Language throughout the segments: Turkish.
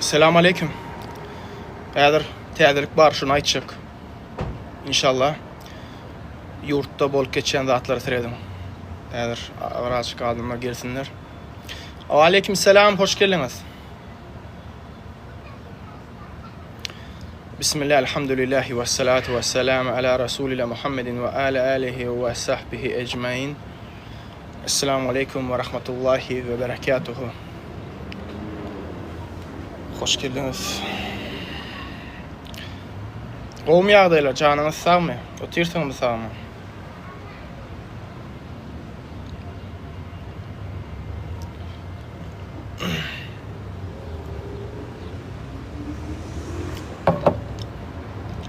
Selamun aleyküm. Eğer täzelik bar şunu aýtjak. İnşallah yurtda bolup geçen zatlary siredim. Eğer araçyk adamlar gelsinler. Aleyküm selam, hoş geldiniz. Bismillah, elhamdülillahi ve salatu ve selamu ala Resulillah Muhammedin ve ala alihi ve sahbihi ecmain. Esselamu aleyküm ve rahmetullahi ve berekatuhu. Hoş geldiniz. Oğum yağdayla canınız sağ mı? Otursanız sağ mı?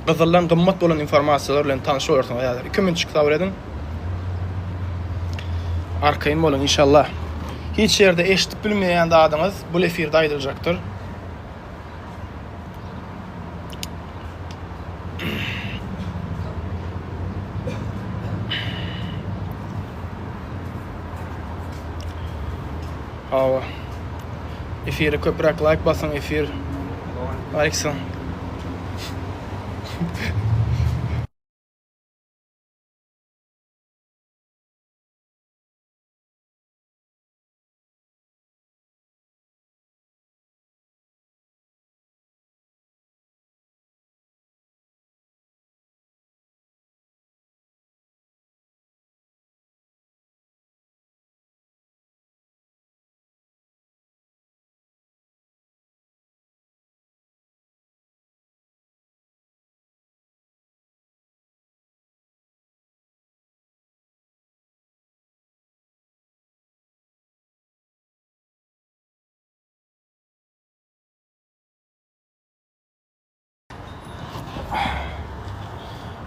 Qızıllan qımmat bolan informasiyalar bilen tanışıp olursunuz. 2 min çıksa biledin. Arkayın bolun inşallah. Hiç yerde eşitip bilmeyen adınız bu efirde ayrılacaktır. Hava. Efiri köpürek like basın efir. Aleyküm.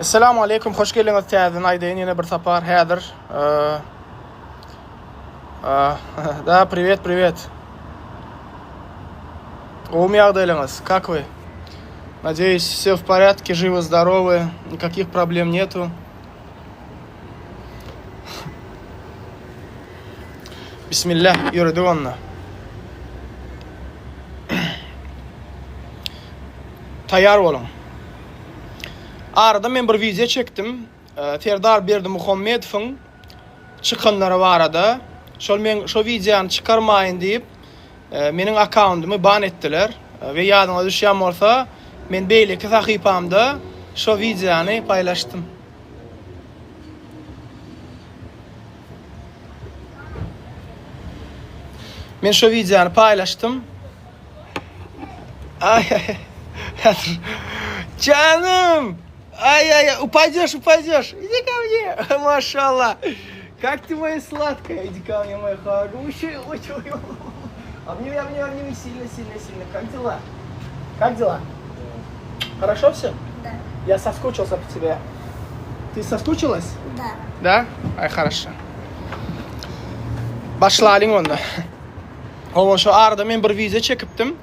Esselamu aleyküm, hoş geldiniz täzeden aýdaýyn ýene bir sapar häzir. Да, привет. У меня ягодылыңыз, как вы? Надеюсь, все в порядке, живы-здоровы, никаких проблем нету. Bismillah, yürüdü onunla. Tayyar olun. Arada men bir video çektim. Ferdar Berdi Muhammedov'un çıkanları var arada. Men şu videonu çıkarmayın deyip menin accountumu ban ettiler. Ve yadına düşýän bolsa men beýleki sahypamda şu videonu paylaştım. Men şu videonu paylaştım. Ay. Canım! Ай, упадешь. Иди ко мне. Машаллах. Как ты моя сладкая. Иди ко мне, моя хорошая. Ой. Обними сильно. Как дела? Хорошо все? Да. Я соскучился по тебе. Ты соскучилась? Да. Да? Ай, хорошо. Başlayalım onda. Oğlum şu arada men bir video çekipdim.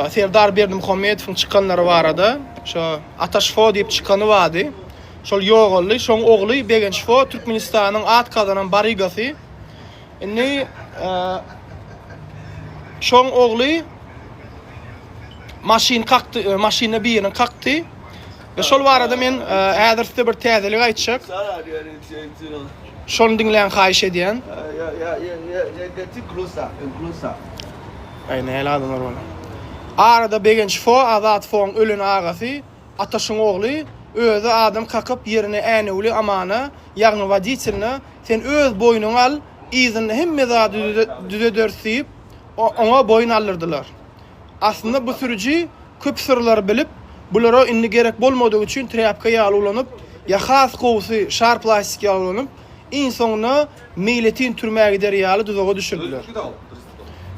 Serdar Berdi Muhammedov'un çıkanları var arada. Şu Ataşfo diýip çıkanı vardı. Şol ýogully, şoň ogly Begençfo Türkmenistanyň at kazanan barigasy. Indi şoň ogly maşyna birini kakdy. Ve şol barada men häzir size bir täzelik aýtjak. Şonu dinleýän haýyş edýän. Aynen öyle adamlar. Arada Begençfo Azatfo'nun ölün ağasy, Ataşyň ogly özü adam kakıp yerine äniwli amana, ýagny wadiçilini sen öz boýnuňa al, izini hemme zat düzedersip ona boyun alırdılar. Aslında bu sürüci köp sırlar bilip, bulara indi gerek bolmadyğı üçin trapka ýaly ya has gowsy şar plastik ýaly insanyny milletin türmäge derýaly düzege düşürdiler.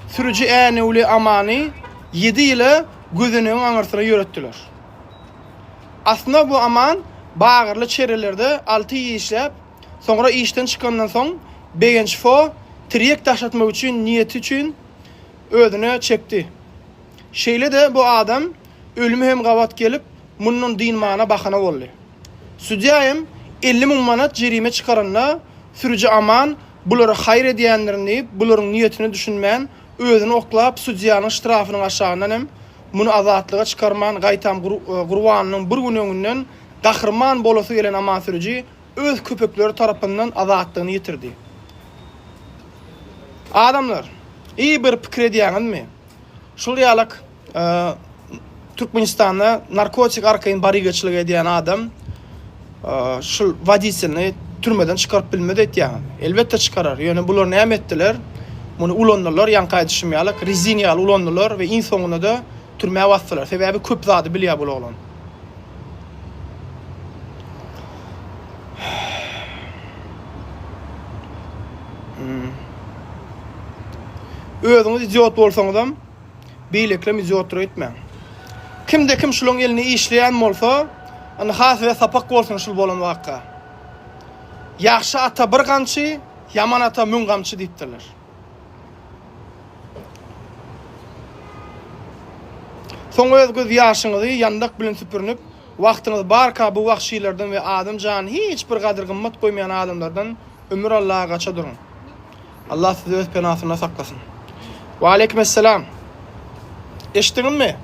Sürüci äniwli amany 7 ýyly gözüniň aňyrsyna ýöretdiler. Aslında bu aman bagyrly çerelerde 6 ýyl işläp, soňra işden çykandan soň Begençfo tirek taşatmak üçin niýeti üçin özüne çekdi. Şeýle de bu adam ölümi hem gawat gelip munun din mana bahana boldy. Südýäm 50 000 manat jerime çykaranla sürüji aman bulara hayır edýänlerini, bularyň niýetini düşünmän, özüni oklap sudiýanyň ştrafynyň aşagyndan hem muny azatlyga çykarman, gaýtam gurbanynyň bir gün öňünden gahrman bolasy gelen amasyrjy öz köpekleri tarapyndan azatlygyny ýitirdi. Adamlar, iyi bir pikir edýäňizmi? Şol ýalyk Türkmenistanda narkotik arkaýyn barigaçylyk edýän adam şol wadiselni türmeden çykaryp bilmedi etýän. Elbetde çykarar. Ýöne bular näme etdiler? Muny ulandylar, ýanky düşmýärlik, reziniýal ulandylar we iň soňunda da türmäge basdylar. Sebäbi köp zady bilýär bu oglan. Özüňiz idiot bolsaňyzam, beýlekle idiotlyk etmeň. Kimde kim şulan elini işleyen bolsa, ana has we sapak bolsun şul bolan wagtda. Yaxşı ata bir gamçy, yaman ata mün gamçy diýipdiler. Soňra öz göz ýaşyňyzy ýandak bilen süpürnüp, wagtyňyz barka bu wagt şeýlerden we adam jany hiç bir gadyr gymmat goýmayan adamlardan ömür Allah'a gaça durun. Allah sizi öz penasyna saklasın. Wa aleykümselam. Eşdiňizmi?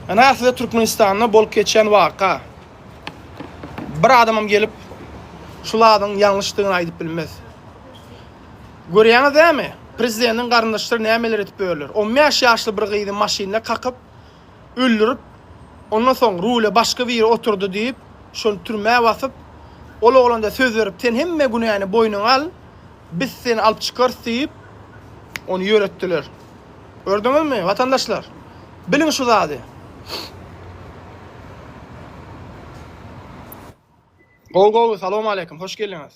Ana aslında Türkmenistan'da bol geçen waka. Bir adamam gelip şuladın yanlışlığını aydıp bilmez. Görýäňiz dämi? Prezidentin garyndaşlary nämeler etip öýler. 15 ýaşly bir gyzy maşinle kakıp öldürüp, ondan soň rule başga bir oturdu diýip, şol türmäge basyp, ol oglanda söz berip, "Sen hemme günäni boýnuňa al, biz seni alyp çykar" diýip, onu ýöretdiler. Gördüňizmi, watandaşlar? Bilin şu zady. Go, salamu alaikum, hoş geldiniz.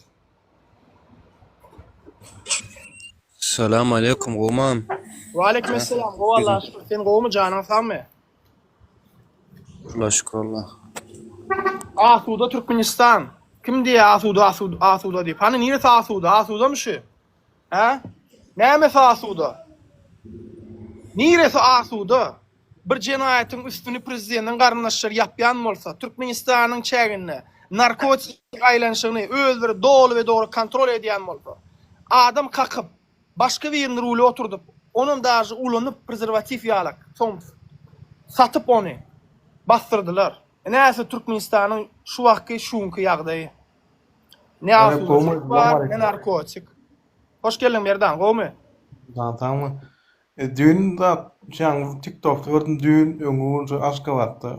Selamu alaikum Roman. Wa alaikum assalam, go Allah şükür. Sen go mu canın sağmı? Allah şükür Allah. Asuda Türkmenistan. Kim diye Asuda diýip? Hani neresi Asuda mı şu? He? Näme Asuda? Neresi Asuda? Bir jenaýatyň üstüni prezidentin garyndaşlary ýapýan bolsa, Türkmenistanyň çägini, narkotik aýlanşygyny özleri dolu we dogry kontrol edýän bolsa, adam kakyp başga bir rule oturdup, onun daşy ulanyp prezervatif ýalak, soň satyp onu bastyrdylar. Näse Türkmenistanyň şu wagtky şuňky ýagdaýy. Ne Asuda, ne narkotik. Hoş geldin Merdan, gomy? Tamam. Dün da şan TikTok'ta gördüm dün öňüňde Aşgabatda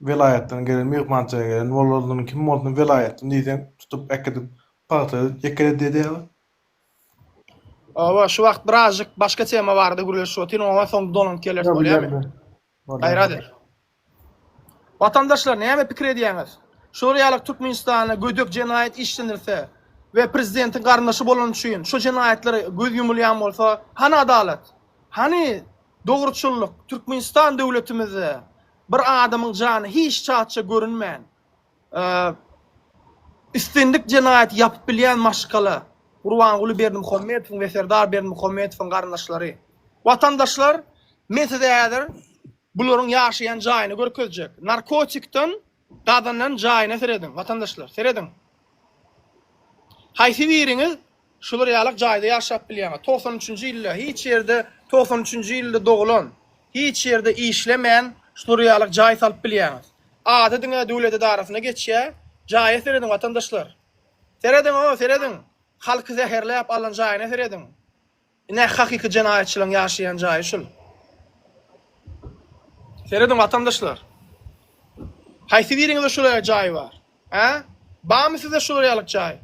vilayetden gelen mehmançyga gelen bolalaryň kim bolduğunu vilayetden diýsen tutup ekidip parça ýekere dedi. Awa şu wagt birazjyk başga tema bardy gürleş şu tin oňa soň dolan keler bolýarmy? Gaýradyr. Watandaşlar näme pikir edýäňiz? Şuriýalyk Türkmenistana gödök jenaýat işlenirse we prezidentin garyndaşy bolan üçin şu jenaýatlary göz yumulýan bolsa, hany adalet? Hani dogruçylyk Türkmenistan döwletimize bir adamyň jany hiç çatça görünmän istendik jenaýat ýapyp bilýän maşgala Gurbanguly Berdimuhammedow we Serdar Berdimuhammedowyň garyndaşlary. Watandaşlar meseledir bularyň ýaşaýan jaýyny görkezjek. Narkotikden gadanyň jaýyna seredin watandaşlar, seredin. Haýsy biriňiz şular ýalyk jaýda ýaşap bilýär. 93-nji ýylda hiç ýerde 93-nji ýylda dogulan, hiç ýerde işlemän şular ýalyk jaý salyp bilýär. Adadyňa döwlet idarasyna geçýär, jaý seredin watandaşlar. Seredin. Halky zäherläp alan jaýyna seredin. Ne hakyky jenaýatçylyň ýaşaýan jaýy şul. Seredin watandaşlar. Haýsy biriňizde şular jaý bar? Ha? Bamy size şular ýalyk jaý?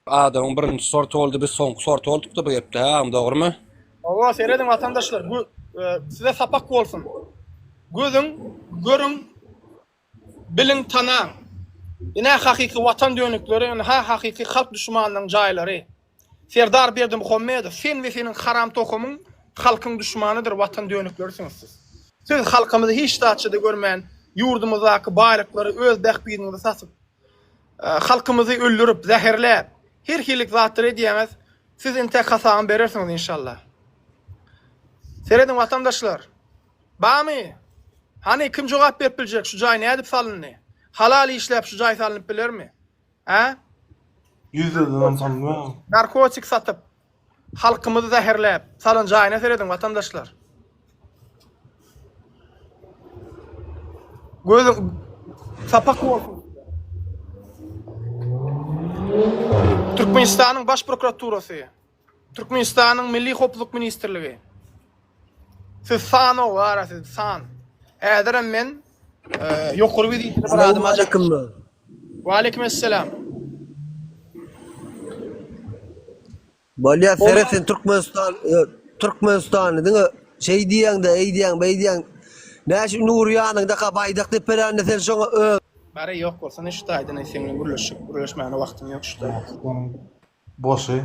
Adamın birinci sortu oldu, biz soňky sortu olduk da bu ýepde, ha, dogrymy? Allah seredin watandaşlar, bu size sapak bolsun. Gözüň, görüň, bilin tanan. Ine hakyky watan dönükleri, ine hakyky halk düşmanlygyň jaýlary. Serdar Berdimuhammedow, sen we senin haram tokumyň halkyň düşmanydyr, watan dönükleriňiz siz. Siz halkymyzy hiç taçyda görmän, ýurdumyzdaky baýlyklary öz bähbidiniňde sasyp, halkymyzy öldürüp, zäherläp, her hilik zatlar edýäňiz, siz inte hasan berersiňiz inşallah. Seredin watandaşlar. Bamy? Hani kim jogap berip biljek şu jaý nädip salyndy? Halal işläp şu jaý salynyp bilermi? Ha? Yüzlerden tanımam. Narkotik satıp halkımızı zehirlep salıncağına seredin vatandaşlar. Gözüm sapak olsun. Türkmenistan'ın baş prokuraturası, Türkmenistan'ın Milli Hopluk Ministerliği. Siz san o var, siz san. Ederim men yokur bir deyip baradım acak. Ve aleykümselam. Balya seresin Türkmenistan'ı değil mi? Şey diyen de, ey diyen, bey diyen. Ne şu Nuriyan'ın da kabaydak tepelerinde sen şuna Bari yok olsa ne şu daydı ne senin burlaşmayana vaktim yok şu daydı. Boşu.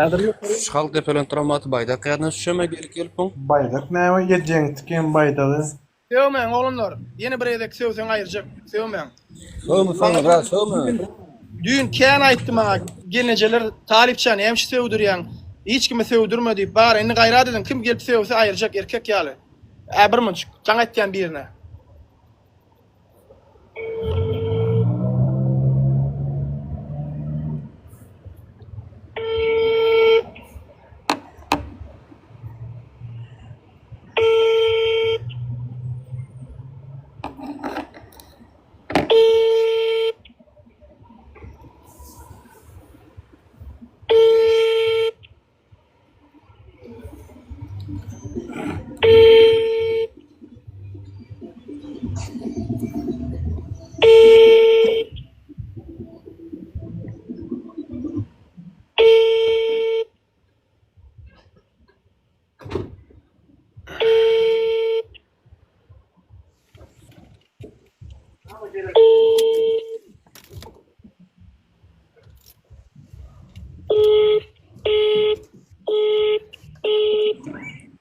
Eder yok. Şal tepelen travmatı baydak ýerine şöme gelip bu. Baydak näme yedjeng tiken baydağı. Sevmeyin oğlumlar. Yeni bir yedek sevsen ayıracak. Sevmeyin. Söme sana bra söme. Dün kän aýtdy bana gelnejeler talipçan hemşi sevdirýän. Hiç kime sevdirme deyip bari indi gayrat edin. Kim gelip sevse ayıracak erkek ýaly. Bir mınç. Can etýän birine.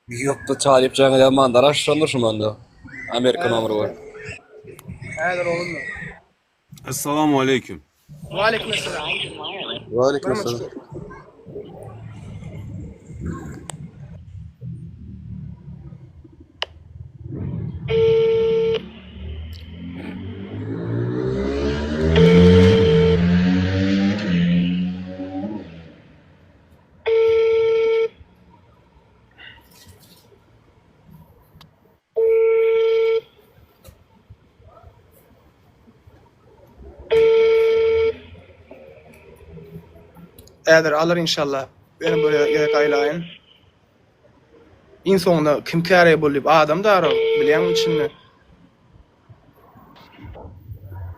Yok da çalip canı mandar aşşanır şu manda. Amerika numara var. Eder oğlumlar. Assalamu alaikum. Ve aleykümselam. Ve aleykümselam. Eder alır inşallah. Benim böyle gerek aylayın. İnsonda kim kâre bolup adam da aro. Bilýän içinde.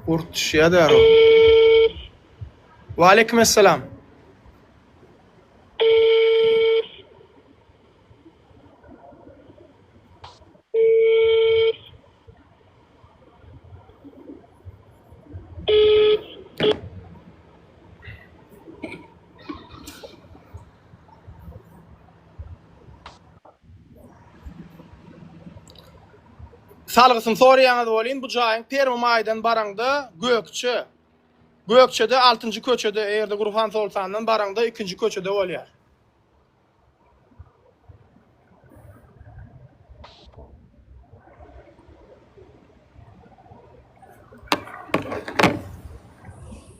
Urt şeýa da aro. Ve aleykümselam. Salgysyn soraýaňyz bolýan bu jaýyň Permi maýdan baranda Gökçe. Gökçede 6-njy köçede erde Gurfan Soltandan baranda 2-nji köçede bolýar.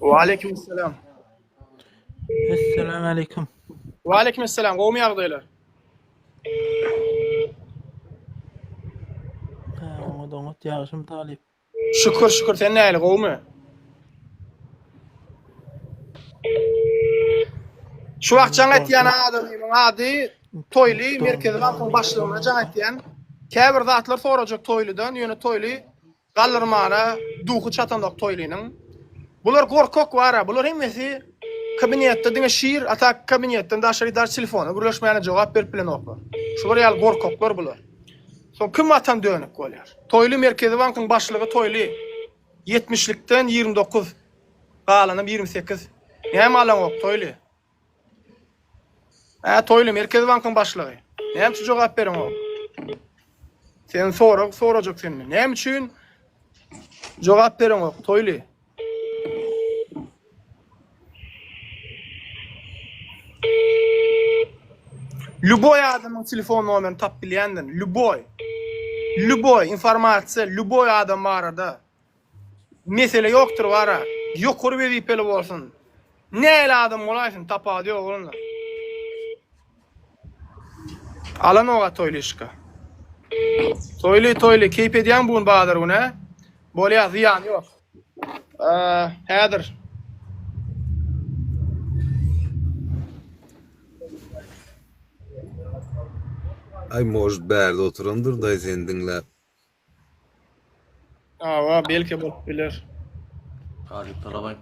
Ve aleykümselam. Assalamu alaikum. Ve aleykümselam. Gowmy ýagdaýlar? Odangot ýaşym talip. Şükür şükür sen näli gowmy? Şu wagt jaň etýän adamyň ady Toyly Merkezi Bankyň başlygyna jaň etýän. Käbir zatlar sorajak Toylydan, ýöne Toyly gallyrmana duhy çatandak Toylynyň. Bular gorkok wara, bular hemmesi kabinetde diňe şiir, ata kabinetden daşary dar telefona gürleşmäne jogap berip bilen oklar. Şular ýaly gorkoklar bular. Son kim atan dönük bolýar. Toyly Merkezi Bankyň başlygy Toyly 70'likden 29 galanyp 28. Näme alan ok Toyly? Toyly Merkezi Bankyň başlygy. Näme üçin jogap beriň ok? Sen sorajak seni. Näme üçin jogap beriň ok Toyly? Любой adamın telefon numaryny tap bilýänden, любой informasiýa, любой adam barada. mesele yoktur wara. Ýokur wezipeli bolsun. Näle adam bolaýsyn tapady ýok onunla. Alan oga toýlyşka. Toýly keyp edýän bugun bagyr güne. Bolýar ziýan ýok. Häzir. Ay может bärde oturandır da sen dinläp. Awa belki bolup biler. Talip Talabay.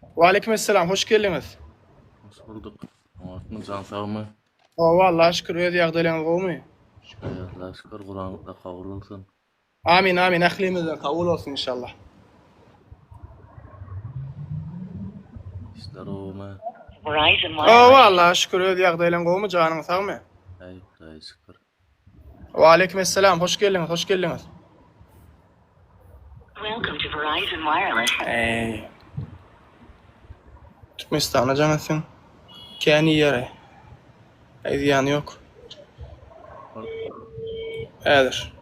Wa aleykümselam, hoş geldiňiz. Hoş bulduk. Amatmın can sağmı? Wallahi şükür öz ýagdaýlaryňyz gomy. Allah'a şükür Kur'an'da kabul olsun. Amin amin, ahlimizden kabul olsun inşallah. İşler olma. Wallahi şükür öz ýagdaýlaryň gomy, janyň sagmy? Ay şükür. Wa aleykümselam, hoş geldiňiz, hoş geldiňiz. Welcome to Verizon Wireless. Türkmenistan'a canasın. Kendi yere. Ziyan yok. Eğer.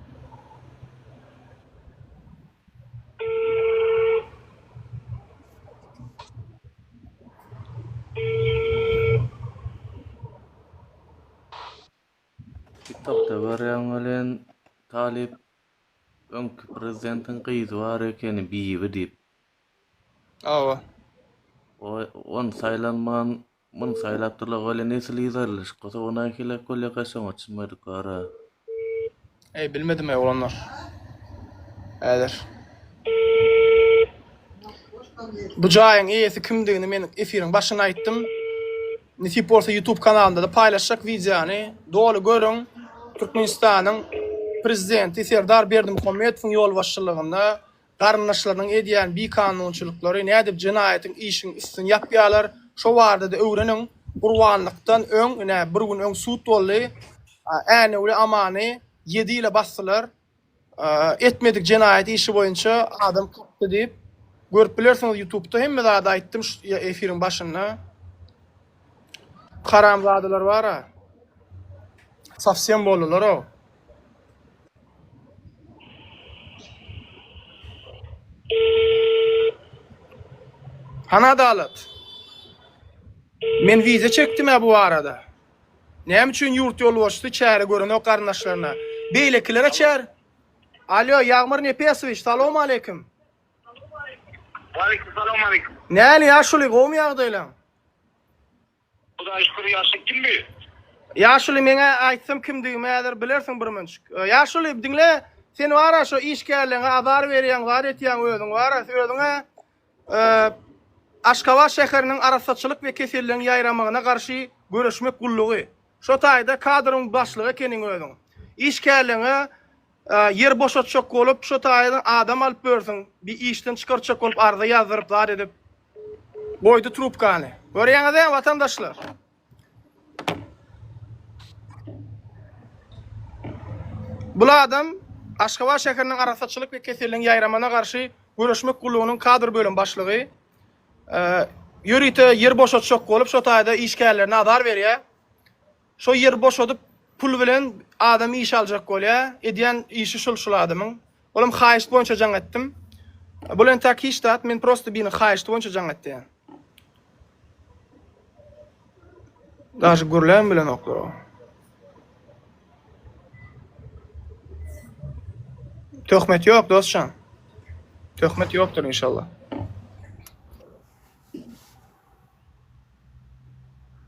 TikTok'ta baryan ölen Talip önkü prezidentin kıyızı var ekeni biyibi deyip. Ava. On saylanman, mun saylattırlık öyle nesil izarlış. Kosa ona kile kolye kaşan açmadı kara. Bilmedim olanlar. Eğer. Bu jaýyň ýesi kimdigini men efiriň başyna aýtdym. Nisip bolsa YouTube kanalynda da paylaşacak videony. Dolu görüň. Türkmenistanyň prezidenti Serdar Berdimuhammedowyň ýol başçylygynda garnaşlarynyň edýän bir kanunçylyklary nädip jinaýatyň işin üstün ýapýarlar. Şo barada da öwreniň gurbanlykdan öň, bir gün öň suut boldy. Äne amany 7 ile bassylar. Etmedik jinaýat işi boýunça adam tutdy diýip görüp bilersiňiz YouTube'da hemme da aýtdym şu efiriň başynda. Karamzadalar var. Safsiyem boldular o. Hana adalet. Men vize çekdim bu arada. Näme üçin yurt ýol başdy çäre görün o garnaşlaryna. Beýlekilere çär. Alo, Yağmur Nepesovich, salam aleykum. Aleyküm selam aleyküm. Näli ýaşuly gomy ýagdaýlar? Hudaý şükür ýaşy kimdi? Ýaşuly meňe aýtsam kimdigimi häzir bilersiň bir münçik. Ýaşuly diňle, sen wara şo işgärliňe azar berýän, zar etýän özüň wara, özüňe Aşgabat şäheriniň arasatçylyk we keselligiň ýaýramagyna garşy görüşmek gullugy. Şo taýda kadryň başlygy ekeniň özüň. İşgärliňe yer boşatjak bolup şo taýda adam alyp bersiň, bir işden çykarjak bolup arda ýazdyryp zar edip goýdy trubkany. Görýäňiz watandaşlar. Bu adam Aşgabat şäheriniň arasatçylyk we keselligiň ýaýramagyna garşy görüşmek gullugynyň kadr bölüm başlygy. Yürüte yer boşatjak bolup şo taýda işgärlerine azar berýär. Şo yer boşadyp pul bilen adam iş aljak bolýar. Edýän işi şol adamyň. Olam haýyş boýunça jaň etdim. Bulan tak hiç dat men prosto bini haýyş boýunça jaň etdim. Daşy gürlän bilen oklar. Töhmet ýok dostçan. Töhmet ýokdur inşallah.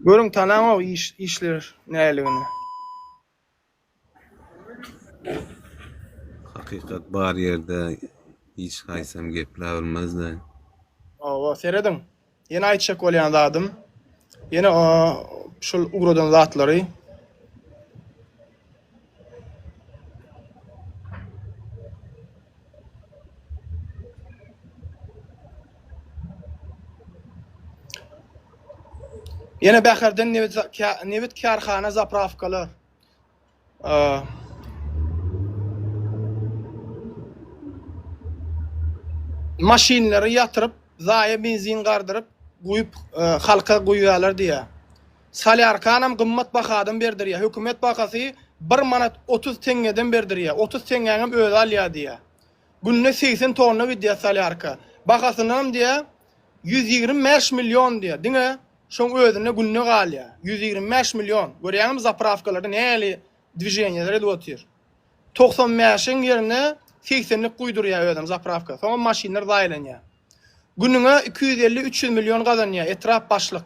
Görün tanam o işler näligini. Hakikat bar yerde hiç haysam gepler olmaz da. Awa seredin. Ýene aýtjak bolýan adam. Ýene şol ugrodan zatlary. Ýene bäherden nevit karhana zapravkalar. Maşinleri yatırıp, zaya benzin gardyryp, goýup halka goýýarlar diýe. Salyarkanam gymmat bahadan berdir ýa. Hökümet bahasy 1 manat 30 teňgeden berdir ýa. 30 teňgäňem özi alýar diýe. Günne 80 tonna video salyarka. Bahasynam diye 125 milyon diye. Diňe şoň özüne günne galýa. 125 milyon. Görýäňmi zapravkalarda näli dwijeniýeler edip otyr. 95'in yerine 80'lik guýdurýar ödem zapravka. Soňra maşinler daýlanýar. Günüňe 250-300 milyon gazanýar etrap başlyk.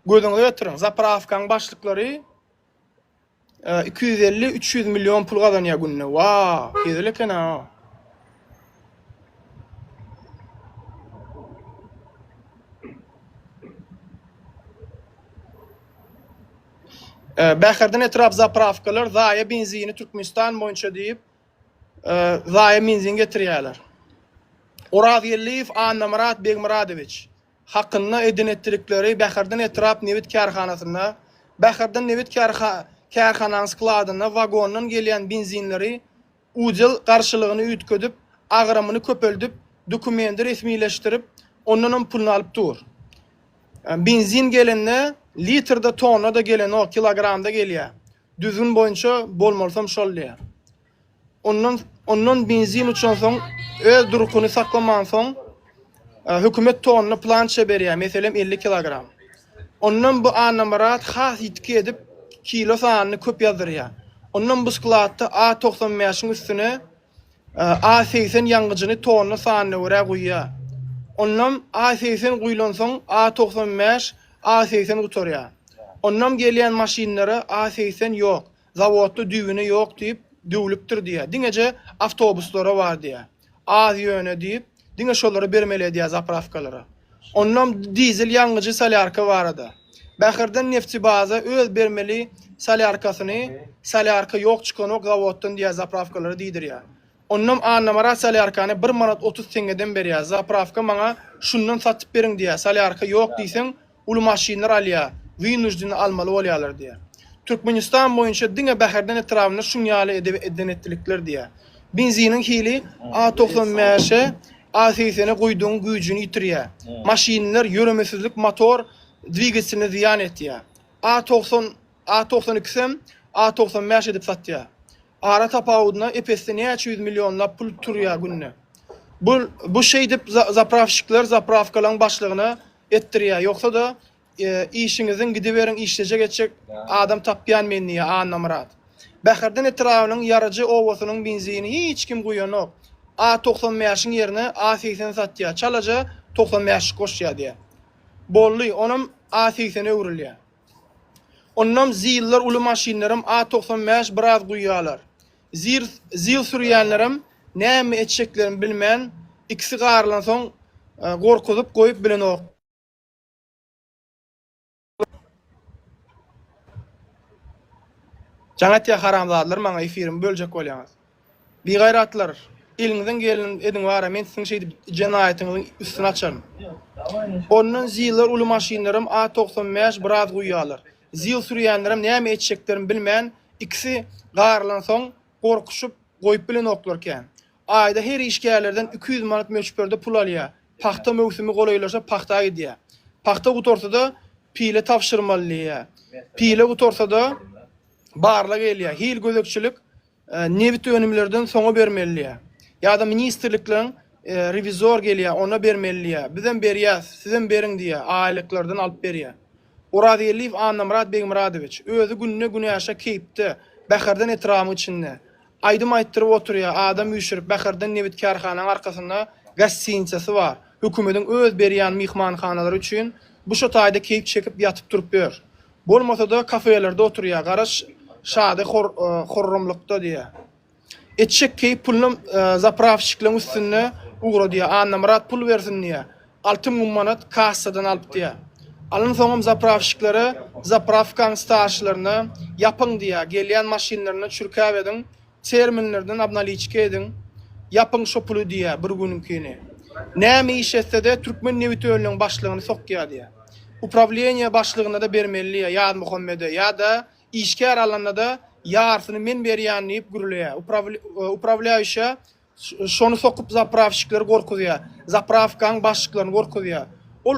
Gözüňize ýetirin. Zapravkaň başlyklary 250-300 milyon pul gazanýar gününe. Wow, ýetileken ha. Bäherden etrap zapravkalar zaya benzini Türkmenistan boýunça diýip zaya benzin getirýärler. Oraz Ýelliýew Anna Begmuradoviç hakkında edinettirikleri Bäherden etrap Nevit karhanasyna, Bäherden Nevit karhananyň skladyna wagondan gelýän benzinleri udyl garşylygyny üýtkedip, agramyny köpeldip, dokumenty resmileşdirip, ondan pulny alyp dur. Benzin gelende litrda tonna da gelen o kilogramda gelýär. Düzgün boýunça bolmalsam şolýar. Ondan benzin üçin soň öz durukyny saklaman soň hökümet tonna plan berýär, meselem 50 kilogram. Ondan bu anamarat has ýitki edip kilo sanyny köp ýazyrýar. Ondan bu skladda A95'in üstüne A80 ýangıjyny tonna sanyny görä goýýar. Ondan A80 guýlansoň A95 A80 gutarýar. Ondan gelýän maşinlary A80 ýok, zawodda düwüne ýok diýip düwlüpdir diýär. Diňeje awtobuslara bar diýär. Az ýöne diýip diňe şolary bermeli diýär zapravkalara. Ondan dizel ýangıjy salyarka barada. Bäherden neftçi baza öz bermeli salyarkasyny, salyarka ýok çykanok zawoddan diýär zapravkalara diýdirýär. Ondan anamara salyarkany 1 manat 30 tengeden berýär. Zapravka maňa şundan satyp beriň diýär. Salyarka ýok diýseň, ulu maşinler alýar. Wynujdyny almaly bolýarlar diýär. Türkmenistan boýunça diňe Bäherden etrawyna şunýaly edenetlikler diýär. Benzinin hili A95'e A80'e guýduň güýjüni ýitirýär. Maşinler ýöremesizlik motor dwigatelini ziýan etýär. A92 A95 edip satýar. Ara tapawudyna epesde näçe 100 milyonlap pul turýar günne. Bu şey dip zapravşikler zapravkalaryň başlygyna etdirýär. Ýoksa da işiňizin gidiberiň işlejek etjek adam tapýan menniýe anamrat. Bäherden etrawynyň ýarajy owasynyň benzini hiç kim guýanok. A95'in yerine A80 satýar. Çalaja 95 goşýar diýär. Bolly, onam A80'e öwrilýär. Ondan zillar ulu maşinlerim A95 biraz guýýarlar. Zil sürýänlerim näme etjeklerini bilmän, ikisi garlan soň gorkuzyp goýup bilenok. Jaňatya haramzadlar maňa efirimi böljek bolýaňyz. Bir gaýratlar, eliňizden gelen ediň bara men siziň şeýdi jenaýatyňyzyň üstüne açarym. Ondan zillar ulu maşinlerim A95 biraz guýýarlar. Zil sürýänlerim näme etjeklerini bilmän, ikisi garlan soň gorkuşup goýup bilenoklarken. Aýda her işgärlerden 200 manat möçberde pul alýar. Paxta möwsümi golaýlaşa paxta gidýär. Paxta gutorsa da pile tapşyrmaly. Pile gutorsa da barla gelýär. Hil gözekçilik nevit önümlerden soňa bermeli. Ýa-da ministrlikleriň revizor gelýär, ona bermeli. Bizden berýär, sizden beriň diýär, aýlyklardan alyp berýär. Oraz Ýelliýew Anna Begmuradoviç özü günne güneşe keypde, Bäherden etramy içinde. Aýdym aýtdyryp oturýar, adam üşürip Bäherden Nevit karhananyň arkasynda gassinsesi bar. Hökümetin öz berýän mihmanhanalary üçin bu şotaýda keyip çekip ýatyp durup ber. Bolmasa da kafelerde oturýar, garaş şady horrumlukda diýär. Etçek keyip pulny zapravşiklaryň üstüne ugra diýär, Anna pul bersin diýär. 6000 manat kassadan alyp diýär. Alın soňam zapravşiklary zapravkan staşlaryny yapyň diýär, gelýän maşinlaryny çürkäp ediň, terminlerden abnaliçke ediň, yapyň şo puly diýär bir gününkini. Näme iş etse-de Türkmen Nevit öňüň başlygyny sokýar diýär. Upravleniýa başlygyna da bermeli ýa Muhammede ýa da işgär alanda da ýarsyny men berýän diýip gürülýär. Upravляющий şonu sokup zapravşikler gorkuzýar. Zapravkan başlyklaryny gorkuzýar. Ol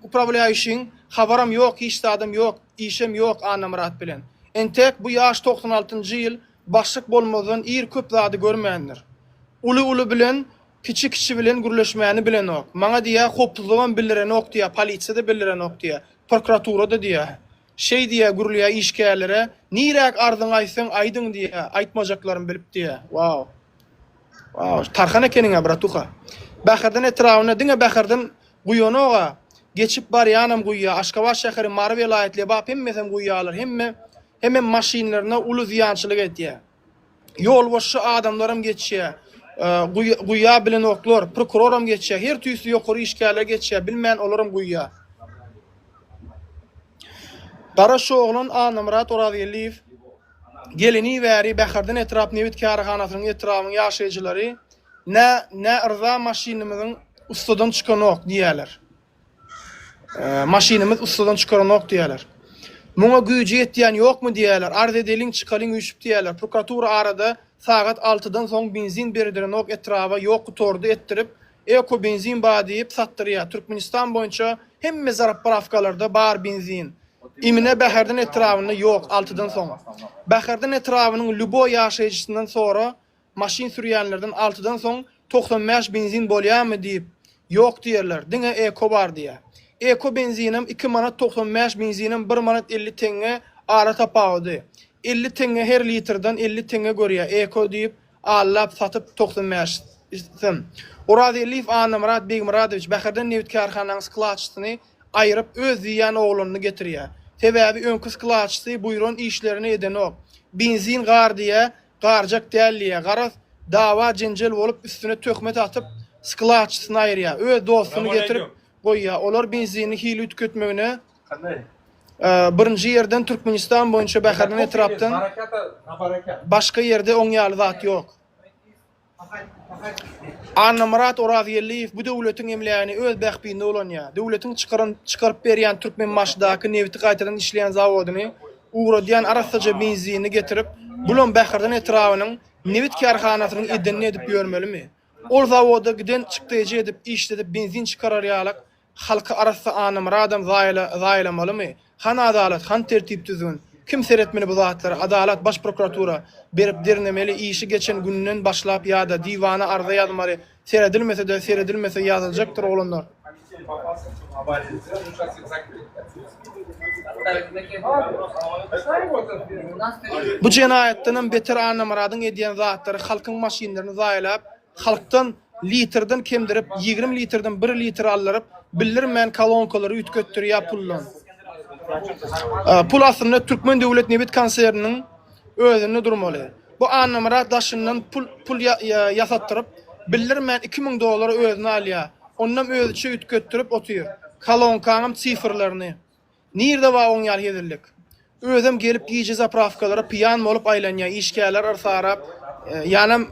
upravляющийň habaram ýok, hiç adam ýok, işim ýok anamrat bilen. Entek bu ýaş 96-njy ýyl başlyk bolmadan ir köp zady görmeýändir. Ulu bilen, kiçi bilen gürleşmäni bilen ok. Maňa diýä hopuzlygan bildiren ok diýä, polisiýada bildiren ok diýä, prokuraturada diýä. Şey diýä gürleýä işgärlere, nirek ardyň aýsyň aýdyň diýä, aýtmajaklaryny bilip diýä. Wow. Wow, tarhana keniňe bratuha. Bahyrdan etrawyna diňe bahyrdan guýonoga geçip barýanam guýýa, Aşgabat şäheri Mary welaýetli bap hemmesem guýýalar, hemme maşinlaryna uly ziýançylyk etýär. Ýol boşy adamlarym geçýär. Guýýa bilen oklar, prokuroram geçýär, her türlü ýokary işgärler geçýär, bilmän olaram guýýa. Daraşoğlan Anamrat Orazyeliýew gelini bäri Bahyrdan etrap Nevit karhanasynyň etrawyny ýaşaýjylary ne ırza maşinymyzyň ustadan çykan ok diýerler. Maşinymyz ustadan çykaran ok diýerler. Muňa güýji ýetýän ýokmy diýerler. Arz edeliň çykalyň üýşüp diýerler. Prokuratura arada sagat 6-dan soň benzin berdiren ok etrawa ýok tordy etdirip eko benzin badyp satdyrýar. Türkmenistan boýunça hemme zarappravkalarda bar benzin. İmine Bahyrdan etrawyny ýok 6-dan soň. Bahyrdan etrawynyň lubo ýaşaýjysyndan sonra maşin sürýänlerden 6-dan soň 95 benzin bolýarmy diýip ýok diýerler. Diňe eko bar diýär. Eko benzinim 2 manat 95 benzinim 1 manat 50 tenge ara tapawdy. 50 tenge her litrdan 50 tenge görýär. Eko diýip allap satyp 95 istim. Orazyeliýew Anamrat Begmuradowyç Bahyrdan Nevit karhanasynyň skladçysyny aýryp öz diýen ogluny getirýär. Sebäbi öňkü skladçysy buýran işlerini eden ok. Benzin gar diýä, garjak dälliýär. Garas dawa jenjel bolup üstüne töhmet atyp skladçysyny aýrýar. Öz dostuny getirip goýýar. Olar benzini hili tüketmegine birinji ýerden Türkmenistan boýunça Bahyrdan etrapdan başga ýerde oň ýaly zat ýok. Anamrat Orazyeliýew bu döwletiň emleýäni öz bähbinde bolanýar. Döwletiň çykaryp berýän Türkmen maşdaky Neviti gaýtadan işleýän zawodyny uğradýan arasaja benzini getirip bulan Bahyrdan etrawynyň Nevit karhanasynyň edenini edip ýörmelimi? Ol zawoda giden çykdyjy edip işledip benzin çykararýarlyk halka arasy Anamradam zaýlamalymy? Han adalet, han tertip düzgün. Kim seretmeli bu zatlary? Adalet baş prokuratura berip dernemeli işi geçen günden başlap ýa-da diwana arza ýazmaly. Seredilmese ýazyljakdyr olanlar. Bu jenaýetden beter Anamradyň edýän zatlary halkyň maşinlerini zaýlap, halkdan litrden kemdirip 20 litrden 1 litr alyryp bildirmän kolonkalary ütkötdirýär pullan. Pul aslında Türkmen Döwlet Nevit konserniniň özüne durmaly. Bu Anamrat daşyndan pul ýasatdyryp bildirmän $2000 özüne alýar. Ondan özüçe ütkötdirip otyr. Kolonkanym sifirlerini. Nirde wa oň ýaly ýedildik. Özüm gelip giýje zapravkalara piyan bolup aýlanýar, işgärler arsarap, ýanam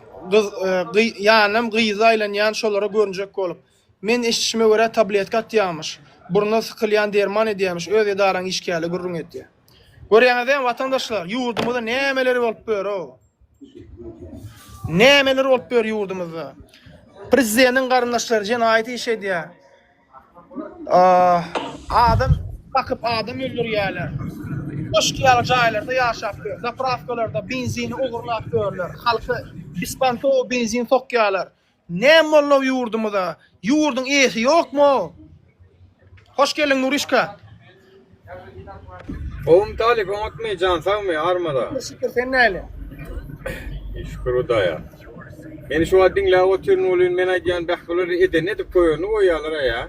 gyýza aýlanýan şolara görünjek bolup. Men eşitişime göre tabletka atýarmyş. Buruna sıkılyan derman edýärmiş, öz edaran işgäle gurrun etdi. Görýäňizem watandaşlar, ýurdumyzda nämeleri bolup ber o? Nämeleri bolup ber ýurdumyzda? Prezidentiň garyndaşlary jenaýaty iş edýär. Adam bakıp adam öldürýärler. Boşkyýaly jaýlarda ýaşap ber. Zapravkalarda benzini ugurlap berler. Halky bispanto benzin sokýarlar. Näme bolýar ýurdumyzda? Ýurdun eýesi ýokmy? Hoş geldin Nurişka. Oğlum Talip unutmayacağım savmi armada. Teşekkür sen näle? Şükür da ya. Beni şu an dinle oturun olun men aýdýan bahçeleri eden edip koýuny oýalara ya.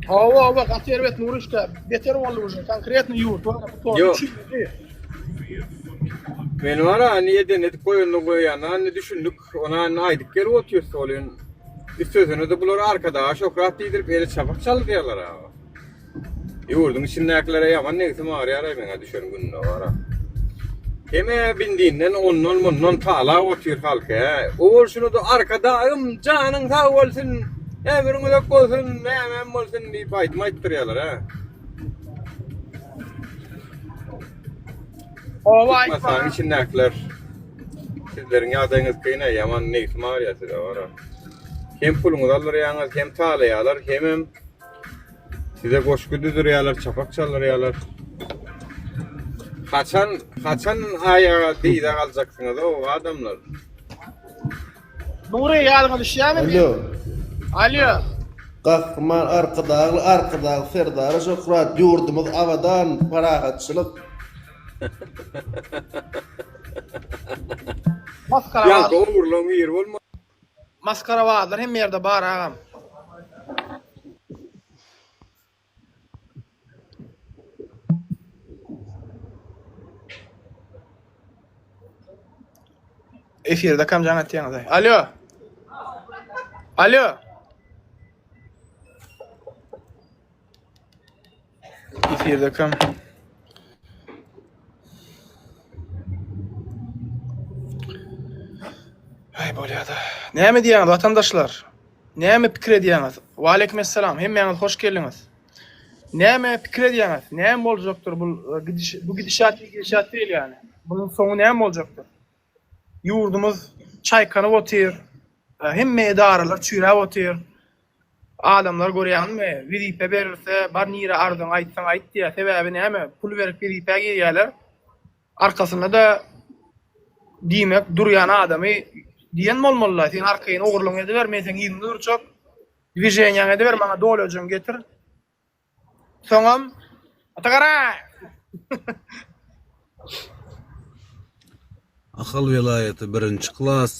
Hawa bak aterbet Nurişka. Beter boldy uje konkretny ýurt. Yo. Men wara hani eden edip koýuny goýana düşündük. Ona aýdyk gelip oturýar olun. Üstüne de bular arkada şokrat diýdirip ele çapak çaldylar ha. Ýurdun içindäkilere ýaman negisi marýar meňe düşen günde wara. Heme bindinden onnon munnon tala otyr halka. Ol şunu da arkada janyň sag bolsun, emriň ýok bolsun, näme bolsun diýip aýtmaýtdyrýarlar ha. Oway Masalan içindäkiler sizleriň ýadyňyz kynä ýaman negisi marýar wara. Hem puluňyzy alýarýaňyz, hem talaýarlar, hem size goşky düzürýärler, çapak çalýarlar. Kaçan ayağa değil kalacaksınız o adamlar. Nuri yalgın düşýärmi? Alo. Alo. Kahraman arkadağı Serdar Şokrat yurdumuz avadan parahatçılık. Maskara Ya var. doğurluğun yer olma. Maskara varlar hem yerde bar ağam. Efirde kam janat ýaňyzy. Alo. Alo. Efirde kam. Ay bolýardy. Näme diýäňiz watandaşlar? Näme pikir edýäňiz? Wa aleykum assalam. Hemmeňiz hoş geldiňiz. Näme pikir edýäňiz? Näme boljakdyr bu gidişat değil ýani. Bunun soňu näme boljakdyr? Yurdumuz çaykanyp otyr. Hemme edaralar çüýräp otyr. Adamlar görýänmi? Wizipe berilse, bar nire ardyň aýtsaň aýt diýär. Sebäbi näme? Pul berip wizipe gidýärler. Arkasynda da diýmek durýan adamy diýen bolmaly. Sen arkaýyny ogurluň ede bermeýsen ýygyny durçak. Diwijenýaň ede ber, maňa dolajyň getir. Soňam atagara. Ahal vilayeti 1-nji klas,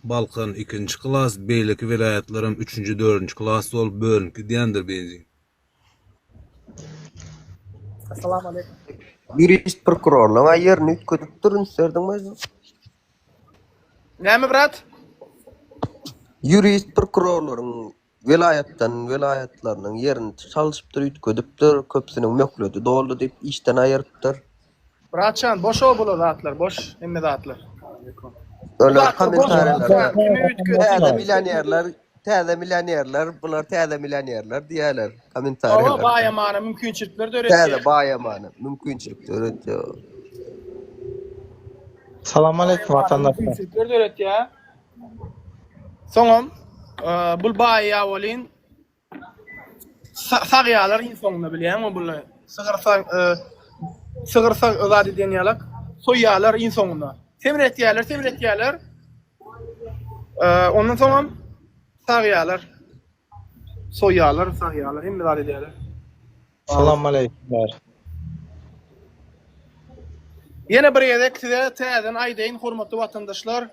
Balkan 2-nji klas, beýleki vilayetlerim 3-nji 4-nji klas bolup bölünki diýendir benzi. Assalamu aleykum. Jurist prokurorluğa yerini ütködüp durun isterdiňmi? Näme brat? Jurist prokurorlaryň vilayetlarynyň yerini çalyşypdyr, ütködüpdir, köpsiniň möhleti doldy diýip işden aýyrypdyr. Bratçan, boş ol bu zatlar, boş emme zatlar. Öler komentarlar. Täze milyonerler, bular täze milyonerler diýerler. Ova Komentarlar. baýamana mümkinçilikler öğretýär. Täze baýamana mümkinçilikler öğretýär. Salam aleykum vatandaşlar. Mümkinçilikler öğretýär. Soňam, bul baýa bolyn. Sagyalar insanyny bilýärmi bul? Sığırsa özadi denýärler. Soýýarlar insanyny. Temretýärler. Ondan soňam sagyalar. Soýýarlar, hemme zat edýärler. Salam aleykum. Yine bir ýerde size täzen aýdaýyn hormatly watandaşlar.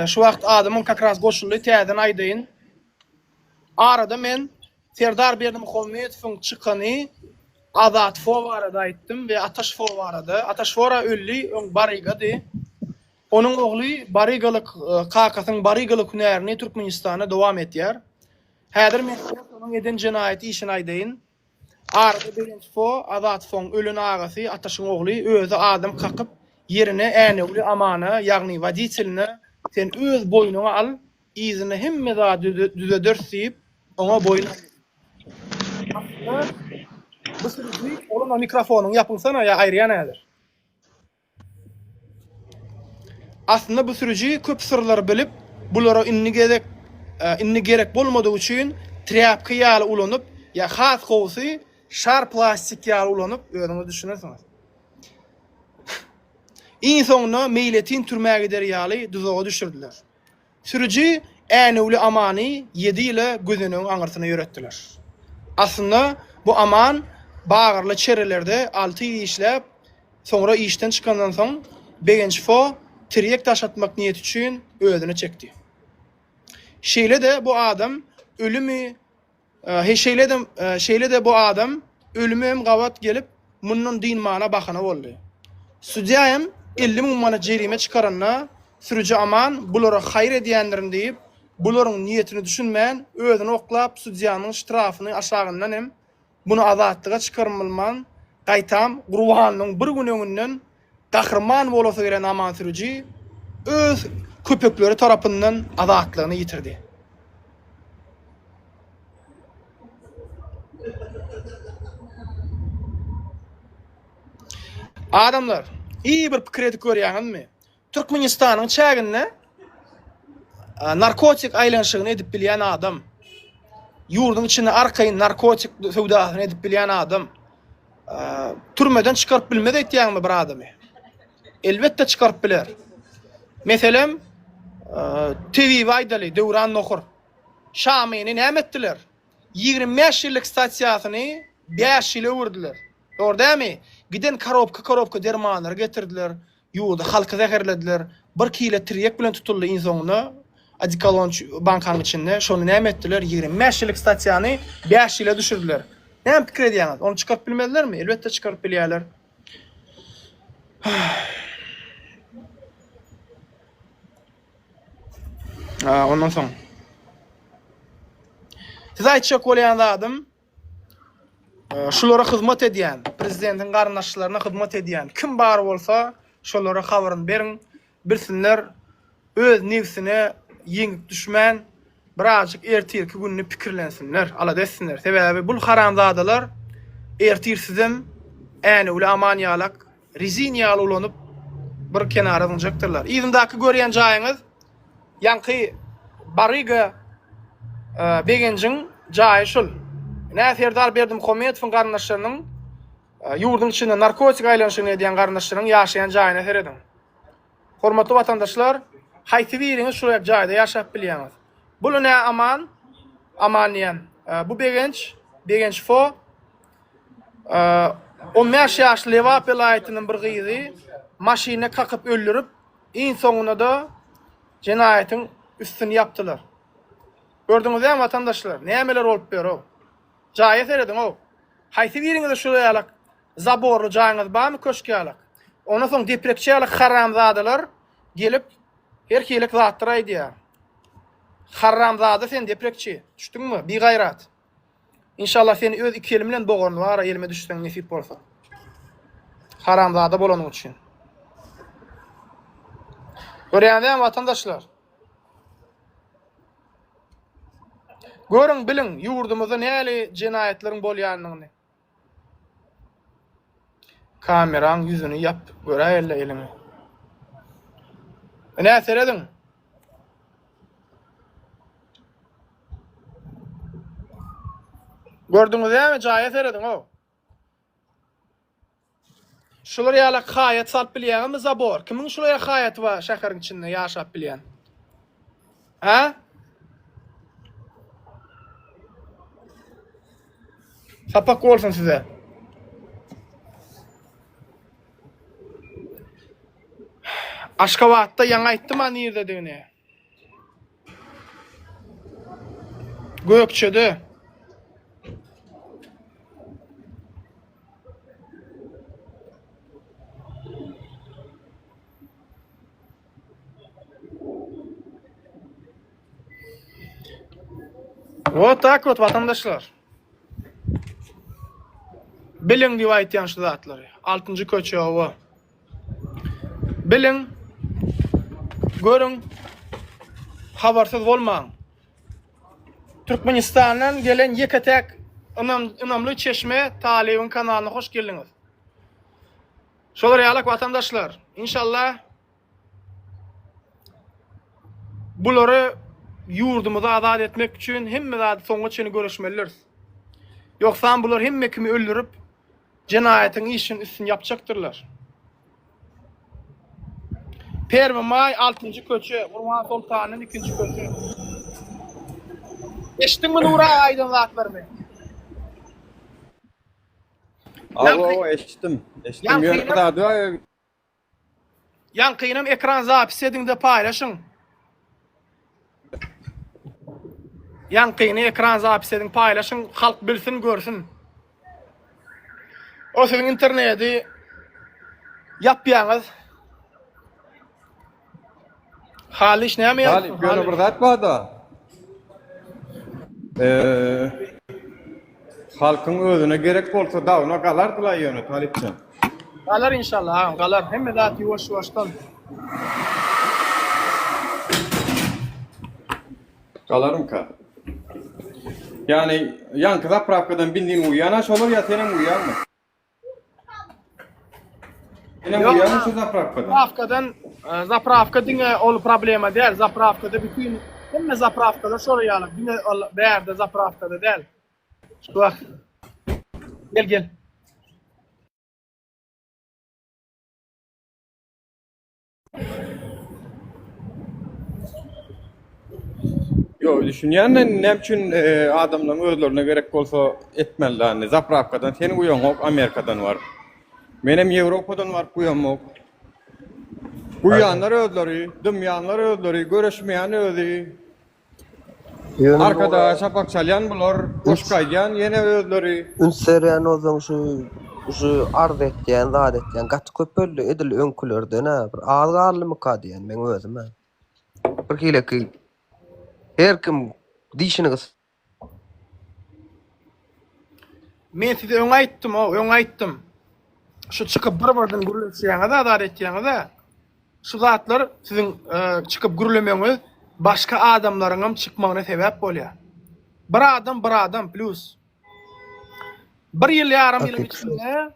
Şu wagt adamyň kakras goşuldy täzen aýdaýyn. Arada men Serdar Berdimuhammedowyň çykany Azat Fo barada aýtdym we Ataş Fo barada. Ataş Fora ölli, oň barygady. Onuň ogly barygalyk kakasyň barygalyk hünerini Türkmenistana dowam etýär. Häzir men onuň eden jenaýaty işini aýdaýyn. Arada birinci Fo, Azat Fo'ň ölün agasy, Ataşyň ogly özü adam kakyp yerine äneuli amana, ýagny wadiçelini sen öz boýnuňa al, izini hemme zat düze dörtýip, oňa boýun. Bu sürüji olma mikrofonyň ýapylsana ýa aýryan nädir? Aslında bu sürüji köp sırlar bilip, bulara inni gerek bolmadygy üçin trapka ýaly ulanyp, ýa has gowsy şar plastik ýaly ulanyp öňüňi düşünersiniz. İnsoňny meýletin türmäge der ýaly düzege düşürdiler. Sürüji äneuli amany 7 ýyla gözüniň aňyrtyna ýöretdiler. Aslında bu aman bagyrly çerelerde 6 ýyl işläp, soňra işden çykandan soň begenç Fo tirek taşatmak niýeti üçin özüni çekdi. Şeýle de bu adam ölümi şeýle de bu adam ölümi hem gawat gelip mundan din mana bakana boldy. Sudiýam 50 000 manat jerime çykaranna sürüji aman bulara haýr edýändirin diýip bularyň niýetini düşünmän özüni oklap sudiýanyň ştrafyny aşagyndan hem bunu azatlyga çykarmylman gaýtam gurbanyň bir günüňinden gahrman bolasa gelen aman sürüji öz köpekleri tarapyndan azatlygyny ýitirdi. Adamlar, iyi bir pikir edip görýärmi? Türkmenistanyň çäginde narkotik aýlanşygyny edip bilýän adam, ýurdun içinde arkaýyn narkotik sowdasyny edip bilýän adam, türmeden çıkarıp bilmedi etdiýäňmi bir adamy? Elbetde çıkarıp biler. Meselem TV Vaydali, Döwran Nokur. Şamyny näme etdiler? 25 ýyllyk stasiýasyny 5 ýyla öwürdiler. Doğrudaýmy? Giden korobka dermanlar getirdiler. Ýurda halky zäherlediler. 1 kilo tiryek bilen tutuldy insonyny. Adikalon bankanyň içinde. Şonu näme etdiler? 25 ýyllyk stasiýany 5 ýyla düşürdiler. Näme pikir edýäňiz? Onu çıkarıp bilmedilermi? Elbetde çıkarıp bilýärler. Ondan soň. Siz aýtjak bolýan adam, şulara hyzmat edýän, prezidentin garnaşçylaryna hyzmat edýän kim bar bolsa, şolara habaryny beriň, bilsinler öz nefsine ýeňip düşmän birazjyk ertirki günni pikirlensinler, ala dessinler. Sebäbi bu haramzadalar ertirsizim, äni ula amanýalak, rizinýaly ulanyp bir kenara alınjaktyrlar. Ýygyndaki görýän jaýyňyz ýanky Bariga Begenjiň jaýy şol. Näserdar berdim Kometowyň garnaşlarynyň ýurdun içinde narkotik aýlanyşyny edýän garnaşlarynyň ýaşaýan jaýyna seredin. Hormatly watandaşlar, haýsy biriňiz şol jaýda ýaşap bilýäňiz. Bu ne amanýan. Bu Begenç fo 15 ýaşly Lewap vilayatynyň bir gyzy maşyna kakyp öldürüp, iň soňuna da jenaýatyň üstüni yaptılar. Gördüňiz ýa watandaşlar, nämeler bolup berýär? Jaýy seredin o. Haýsy biriňiz şol ýalak zaborlu jaýyňyz barmy köşke ýalak? Ondan soň deprekçiýalak haramzadalar gelip her kilik zatlar aýdýar. Haramzada sen deprekçi, düşdüňmi? Bir gaýrat. İnşallah seni öz iki elim bilen boğaryn var, elime düşsen nesip bolsa. Haramzada bolanyň üçin. Görýänmi watandaşlar? Görün bilin ýurdumyzda näli jenaýetleriň bolýanyny. Kameraň ýüzüni yap, göräýärler elini. Näme seredin? Gördüňiz ýa-me jaýy seredin o. Şular ýalak haýat salyp bilýärmi zabor? Kimiň şulaya haýaty bar şäheriň içinde ýaşap bilýän? Ha? Sapak olsun size. Aşgabatda ýaňa aýtdym an ýerde degine. Gökçede. Вот так вот, vatandaşlar. Bilin diýip aýtýan şu zatlary. 6-njy köçe o. Bilin, görün, habarsyz bolmaň. Türkmenistandan gelen ýeketek ynamly çeşme Talibiň kanalyna hoş geldiňiz. Şolar ýalak vatandaşlar, inşallah bulary ýurdumyzy azad etmek üçin hemme zat soňga çyny görüşmeliler. Ýoksa bular hemme kimi öldürüp jenaýatyň işini üstün yapjaktyrlar. Permay 6-njy köçe, Urman Sultanyň 2-nji köçe. Eşitdiňmi Nura aýdyn zatlaryny? Alo, eşitdim. Eşitdim. Ýörkdädi. Ýankynym ekran zapis ediňde paýlaşyň. Ýankyny ekran zapis ediň paýlaşyň, halk bilsin, görsün. O sizin interneti yapýaňyz. Hali iş näme ýapýar? Hali, böyle bir zat bar da. Halkyň özüne gerek bolsa dawna galardylar ýöne talipçe. Galar inşallah, galar. Hemme zat ýuwaş-ýuwaşdan. Galarym ka. Yani yankı zapravkadan bindiğin uyana şolur ya senin uyanma. Senin uyanma şu zapravkadan. Zapravka diňe ol problema däl. Zapravkada bütün hemme zapravkada şolar ýaly. Diňe bärde zapravkada däl. Şu Gel. Yo düşünýän näme üçin adamlaryň özlerine gerek bolsa etmelilerini. Zapravkadan senin uýan ok, Amerikadan var. Menem Ýewropadan var uýanmak. Uýanlar özleri, dümýanlar özleri, göreşmeýän özleri. Arkada şapak çalyan bular, hoşgaýdan ýene özleri. Ünseriyan o zaman şu arz etdiýän, zat etdiýän gaty köpelli edil öňkülerde bir ağırly mı diýen men özüm. Bir kileki her kim diýişiniz. Men size öň aýtdym, öň aýtdym. Şu çıkıp bir-birden gürleşýäňiz, zat etdiýäňiz. Şu zatlar sizin çıkıp gürlemeňiz başka adamlaryň çıkmagyna sebäp bolýar. Bir adam plus. Bir ýyl ýarym ýylyň içinde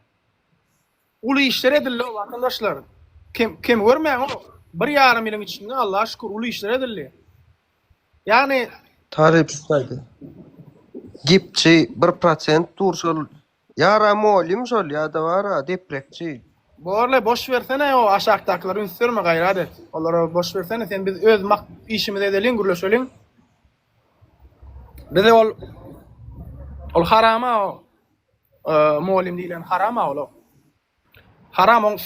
uly işler edildi vatandaşlar. Kim görmeýän o? Bir ýarym ýylyň içinde Allaha şükür uly işler edildi. Yani Tarif saydı. Gipçi 1% durşol yaram olim şol ya da var deprekçi. Borle boş versene o aşağıdakileri ünsürme gayret et. Onlara boş versene sen biz öz işimizi edelim gürleşelim. Bize ol harama o muallim diýilen harama ol. Haram on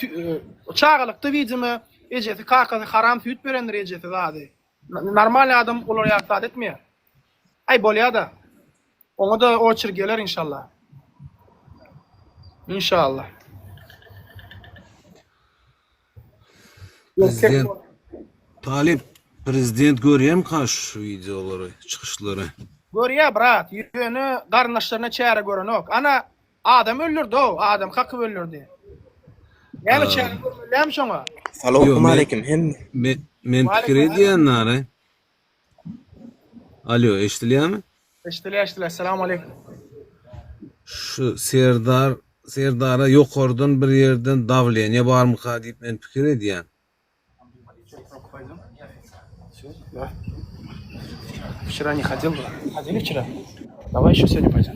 çağalıkta bizime ejeti kakası haram süt berendir ejeti zady. Normal adam olar ýaşat etmeýär. Ay bolýar da. Oňa da o çirgeler inşallah. İnşallah. Prezident Talip prezident görýärmi kaş şu videolary, çykyşlary? Görýär brat, ýöne garnaşlaryna çäre görenok. Ana adam öldürdi o, adam haky öldürdi. Ýani çäre görýärmi şoňa? Assalamu alaykum. Men pikir edýänler. Alo, eşdilýärmi? Eşdile, assalamu alaykum. Şu Serdara ýokardan bir ýerden dawlenýe barmy diýip men pikir edýän. Вчера не ходил бы. Ходили вчера? Давай еще сегодня пойдем.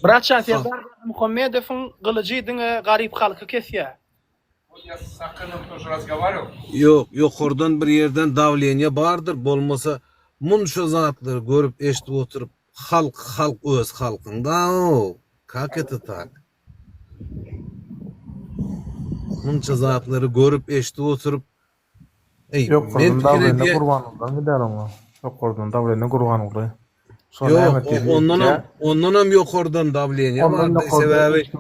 Братча, Сержар Мухаммедов'un kılıcıydın garip halkı kesiyor. Я с Саканом тоже разговаривал. Ýokardan bir ýerden dawlenýe bardyr, bolmasa munşa zatlary görüp eşdip oturup halk öz halkynda o. Kak eti tak. Munşa zatlary görüp eşdip oturup Yok, davlene kurban oldan gider ama. Yok, oradan davlene kurban oldu. Yok, ondan hem ýokardan dawlenýe bardy. Sebäbi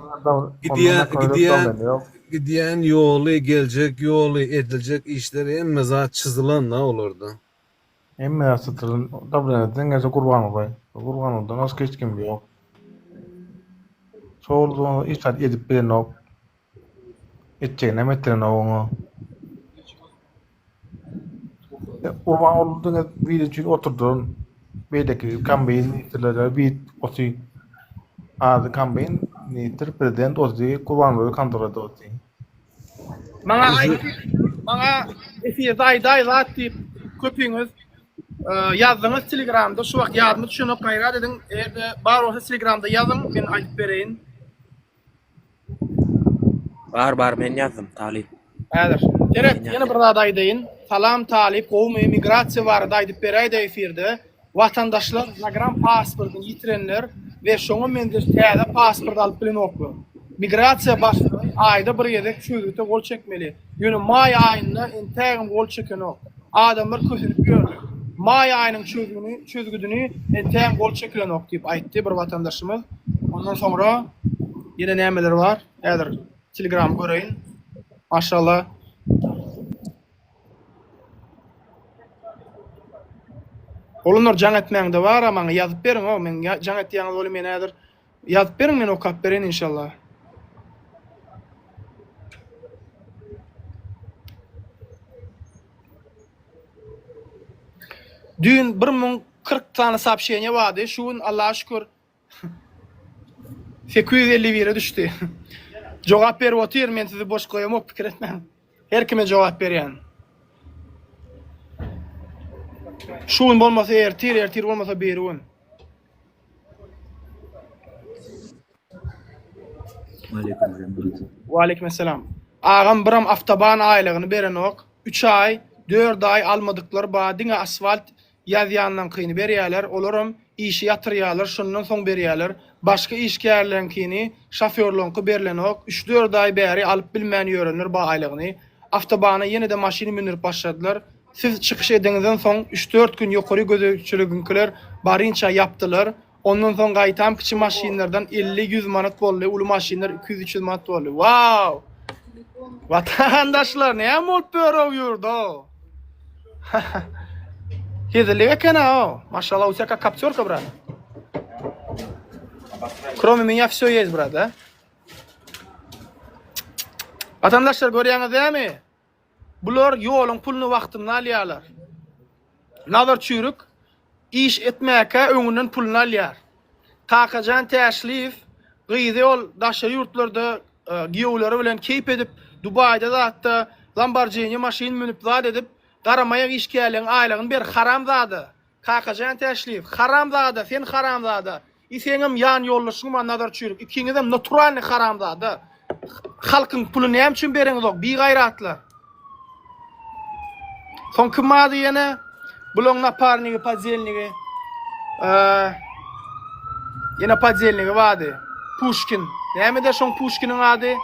gidýän ýoly, geljek ýoly, ediljek işler emme zat çyzylan da olardy. Emme asıtırın davleneden gelse kurban olay. Kurban oldan az hiç kim yok. Çoğulduğunu işler edip bilen ok. Etçeğine metren oğunu. Kurban olduğunu video için oturdun. Beydeki kambeyin itirleri bir osi adı kambeyin nitir prezident osi kurban oldu kantorada osi. Bana efirde ayda zat deyip köpüňiz yazdığınız Telegram'da şu vakt yazmy düşünüp gaýra dedin. Eğerde bar olsa Telegram'da yazın men aýdyp bereýin. Bar men yazdım Talip. Häzir. Gerek ýene bir zat aýdyn. Salam Talip, gowmy migrasiýa barada aýdyp bereýdi efirde. Vatandaşlar Instagram pasportunu ýitirenler we şoňa mende täze pasport alyp bilen okdy. Migrasiýa başlygy aýda bir ýerde çözgüde gol çekmeli. Ýöne may aýynda entägim gol çeken ok. Adamlar kösünüp gördi. May aýynyň çözgüdüni entägim gol çekilen ok diýip aýtdy bir vatandaşymyz. Ondan soňra ýene nämeler var? Häzir Telegram göreýin. Maşallah. Olunlar jaň etmäňde bar, ama ýazyp beriň o, men jaň etýäňiz oly men häzir ýazyp beriň, men okap berin inşallah. Dün 1040 tane sapşeýne bardy, şuň Allaha şükür 851'e düşdi. Jogap berip otyr, men sizi boş goýamok, pikir etmem. Her kime jogap berýän. Şuň bolmasa ertir bolmasa berýän. Wa aleykum selam. Ağam biram avtoban aylygyny beren ok. 3 ay, 4 ay almadıkları diňe asfalt ýazýandan kyny berýärler. Olaram işi ýatyrýarlar, şondan soň berýärler. Başga işgärlerinkini şoförlüňki berilen ok 3-4 ay bäri alyp bilmän ýörenler bu aylygyny. Avtobana ýene-de maşyny minirip başladylar. Siz çykyş ediňizden soň 3-4 gün ýokary gözegçiliginkiler barynça ýapdylar. Ondan soň gaýtam kiçi maşinlerden 50-100 manat boldy, uly maşinler 200-300 manat boldy. Wow! Vatandaşlar näme bolup berýär ýurda? Hezirlik eken o. Maşallah, у тебя как каптёрка, брат. Кроме меня всё есть, брат, да? Vatandaşlar görýäňiz dämi? Bular ýoluň pulunu wagtynda alýarlar. Nazar çürük iş etmäke öňünden pulunu alýar. Takajan täşlif gyzy ol daşa ýurtlarda giýowlary bilen keyp edip Dubayda zatda Lamborghini maşyn minip zat edip garamaýa işgärleň aýlygyny ber haramzady. Takajan täşlif haramzady, sen haramzady. Iseňem ýan ýollaşyňma nazar çürük. Ikiňizem naturalny haramzady. Halkyň pulunu näme üçin bereňiz ok? Bir gaýratlar. Son kymady ýene buloň naparnigi, padzelnigi. Ýene padzelnigi wady. Pushkin. Näme de şoň Pushkiniň ady?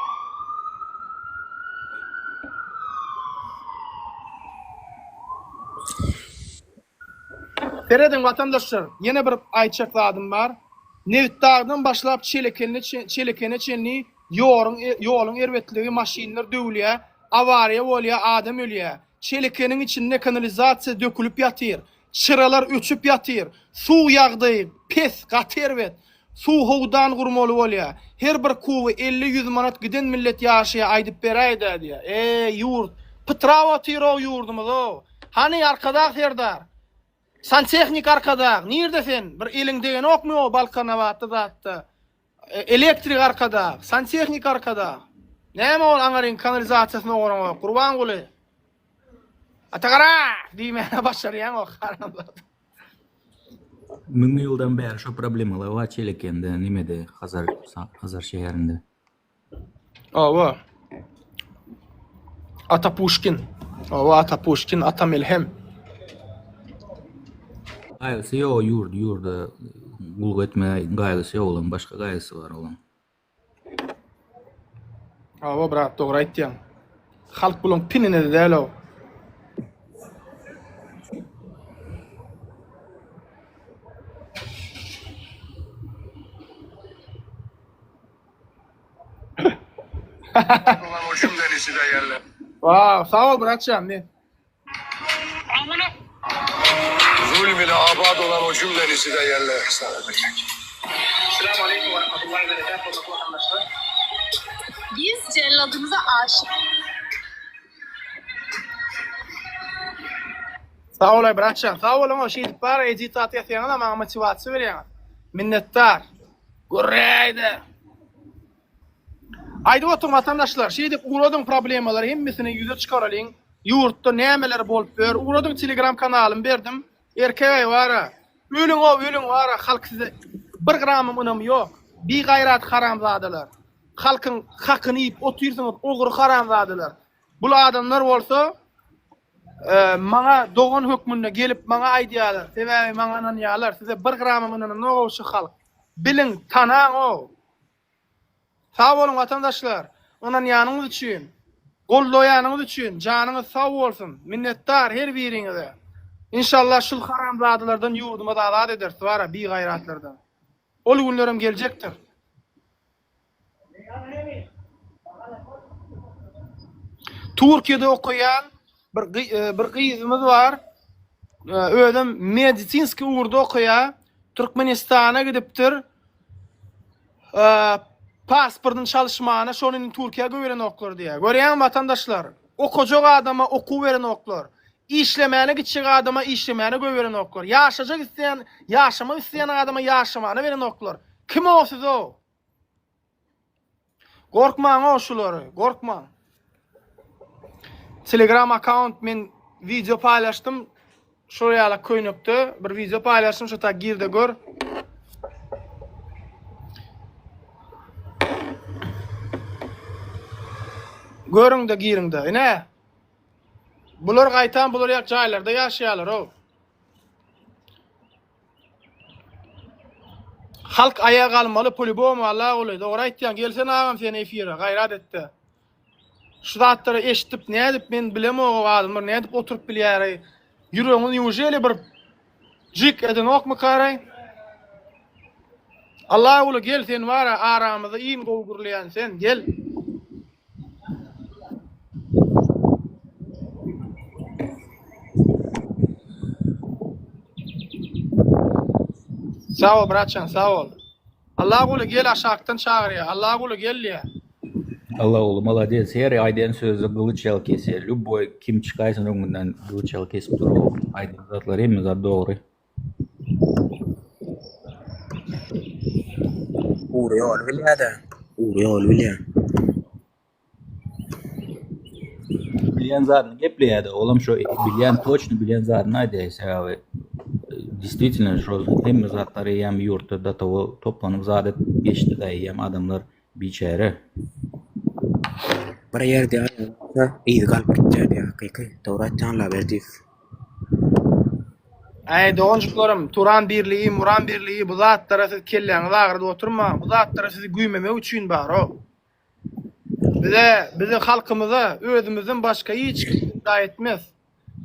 Teredin vatandaşlar, ýene bir aýtjak zadym bar. Nevitdardan başlap çelekene çenli ýoluň erwetligi maşinler döwülýär, awariýa bolýar, adam ölýär. Çelekeniň içinde kanalizasiýa dökülüp ýatyr. Çıralar öçüp ýatyr. Suw ýagdy, pes, gaterwet. Suw howdan gurmaly bolýar. Her bir kuwy 50-100 manat giden millet ýaşaýa aýdyp beräýdi diýär. Ýurt, pytraw atyr o ýurdumyz o. Hani arkada Serdar? Santexnik arkada. Nirde sen? Bir eliň degen okmy o balkanawaty zatda. Elektrik arkada, santexnik arkada. Näme ol aňaryň kanalizasiýasyny oňa gurban goly. Atagara diýmä başarýan o haramlar. 1000 ýyldan bäri şu problemalar var çelekende, nimede Hazar şäherinde. Awa. Ata Pushkin. Awa Ata Pushkin, Ata Melhem. Gaýgysy ýok, ýurda gulg etme gaýgysy ýok bolan, başga gaýgysy bar bolan. Awa brat, dogry aýtdyň. Halk bulan pinine de däl o. Wow, sağ ol bratçam. Zulm ile abad olan o cümlenizi de yerler. Selamünaleyküm ve rahmetullahi ve berekatuhu vatandaşlar. Biz celladımıza aşık. Sağ ol bratçam. Sağ ol ama şey para editat ýetýän ama motivasiýa berýän. Minnettar. Gurrayda. Aýdy otuň vatandaşlar, şey dip uradyň problemalary hemmesini ýüze çykaralyň. Ýurtda nämeler bolup ber? Uradyň Telegram kanalymy berdim. Erkeğe wara. Ölüň wara, halk size bir gramym önemi ýok. Bir gaýrat haramzadalar. Halkyň hakyny ýyp oturýarsyňyz, ogry haramzadalar. Bul adamlar bolsa maňa dogan hökmünde gelip maňa aýdýarlar. Sebäbi maňa ananýarlar. Size bir gramym önemi ýok şu halk. Bilin, tanaň o. Sağ olun vatandaşlar. Onan ýanyňyz üçin, goldaýanyňyz üçin janyňyz sağ bolsun. Minnettar her biriňize. İnşallah şu haramzadalardan ýurdumy azat edersiz wara bir gaýratlardan. Ol günlerim geljekdir. Türkiýede okuyan bir gyzymyz bar. Özüm medisinski urda okuýar. Türkmenistana gidipdir. Pasportun çalışmağına şonun Türkiye'ye veren oklar diye. Görýän vatandaşlar, okujak adama oku veren oklar. İşlemäne gitjek adama işlemäne veren oklar. Ýaşajak isleýän, ýaşamak isleýän adama ýaşamany veren oklar. Kim o siz o? Gorkmaň o şulary, gorkmaň. Telegram account men video paylaşdym. Şuraya koýnypdy. Bir video paylaşdym, şota girde gör. Görüň de girin de. Ne? Bular gaýtan bular ýak jaýlarda ýaşaýarlar o. Halk ayağa kalmalı, polibom Allah olaydı. Oraya gittiğin gelsen ağam seni efire, gayret etti. Şu zatları eşitip, ne edip ben bilem o adamlar, ne edip oturup bilyari. Yüreğinin yumuşayla bir cik edin ok mu karay? Allah olaydı gel sen var ya aramızda iyin kovgurlayan sen gel. Sağ ol bratçan, sağ ol. Allah kulu gel aşağıdan çağırıyor. Allah kulu gel ya. Allah oğlum молодец. Her aydan sözü kılıç yal keser. Любой kim çıkaysın önünden kılıç yal kesip durur. Aydan zatlar hem zat doğru. Uriol bilýär-de. Uriol bilýär. Bilýän zatny gepleýärdi. Oğlum şu bilýän точно bilýän zatny aýdýar abi. Действительно, şu hem zatlary hem yurtda da toplanyp zadet geçdi hem adamlar biçare. Bir ýerde ýa galyp gitýär ýa-ki Tawratdan berdi. Ay doğuncularım, Turan birliği, Muran birliği, bu zatlara siz kelleňiz agyrda oturma. Bu zatlara sizi güýmemek üçin bar o. Bize halkymyza özümizden başka hiç kimse etmez.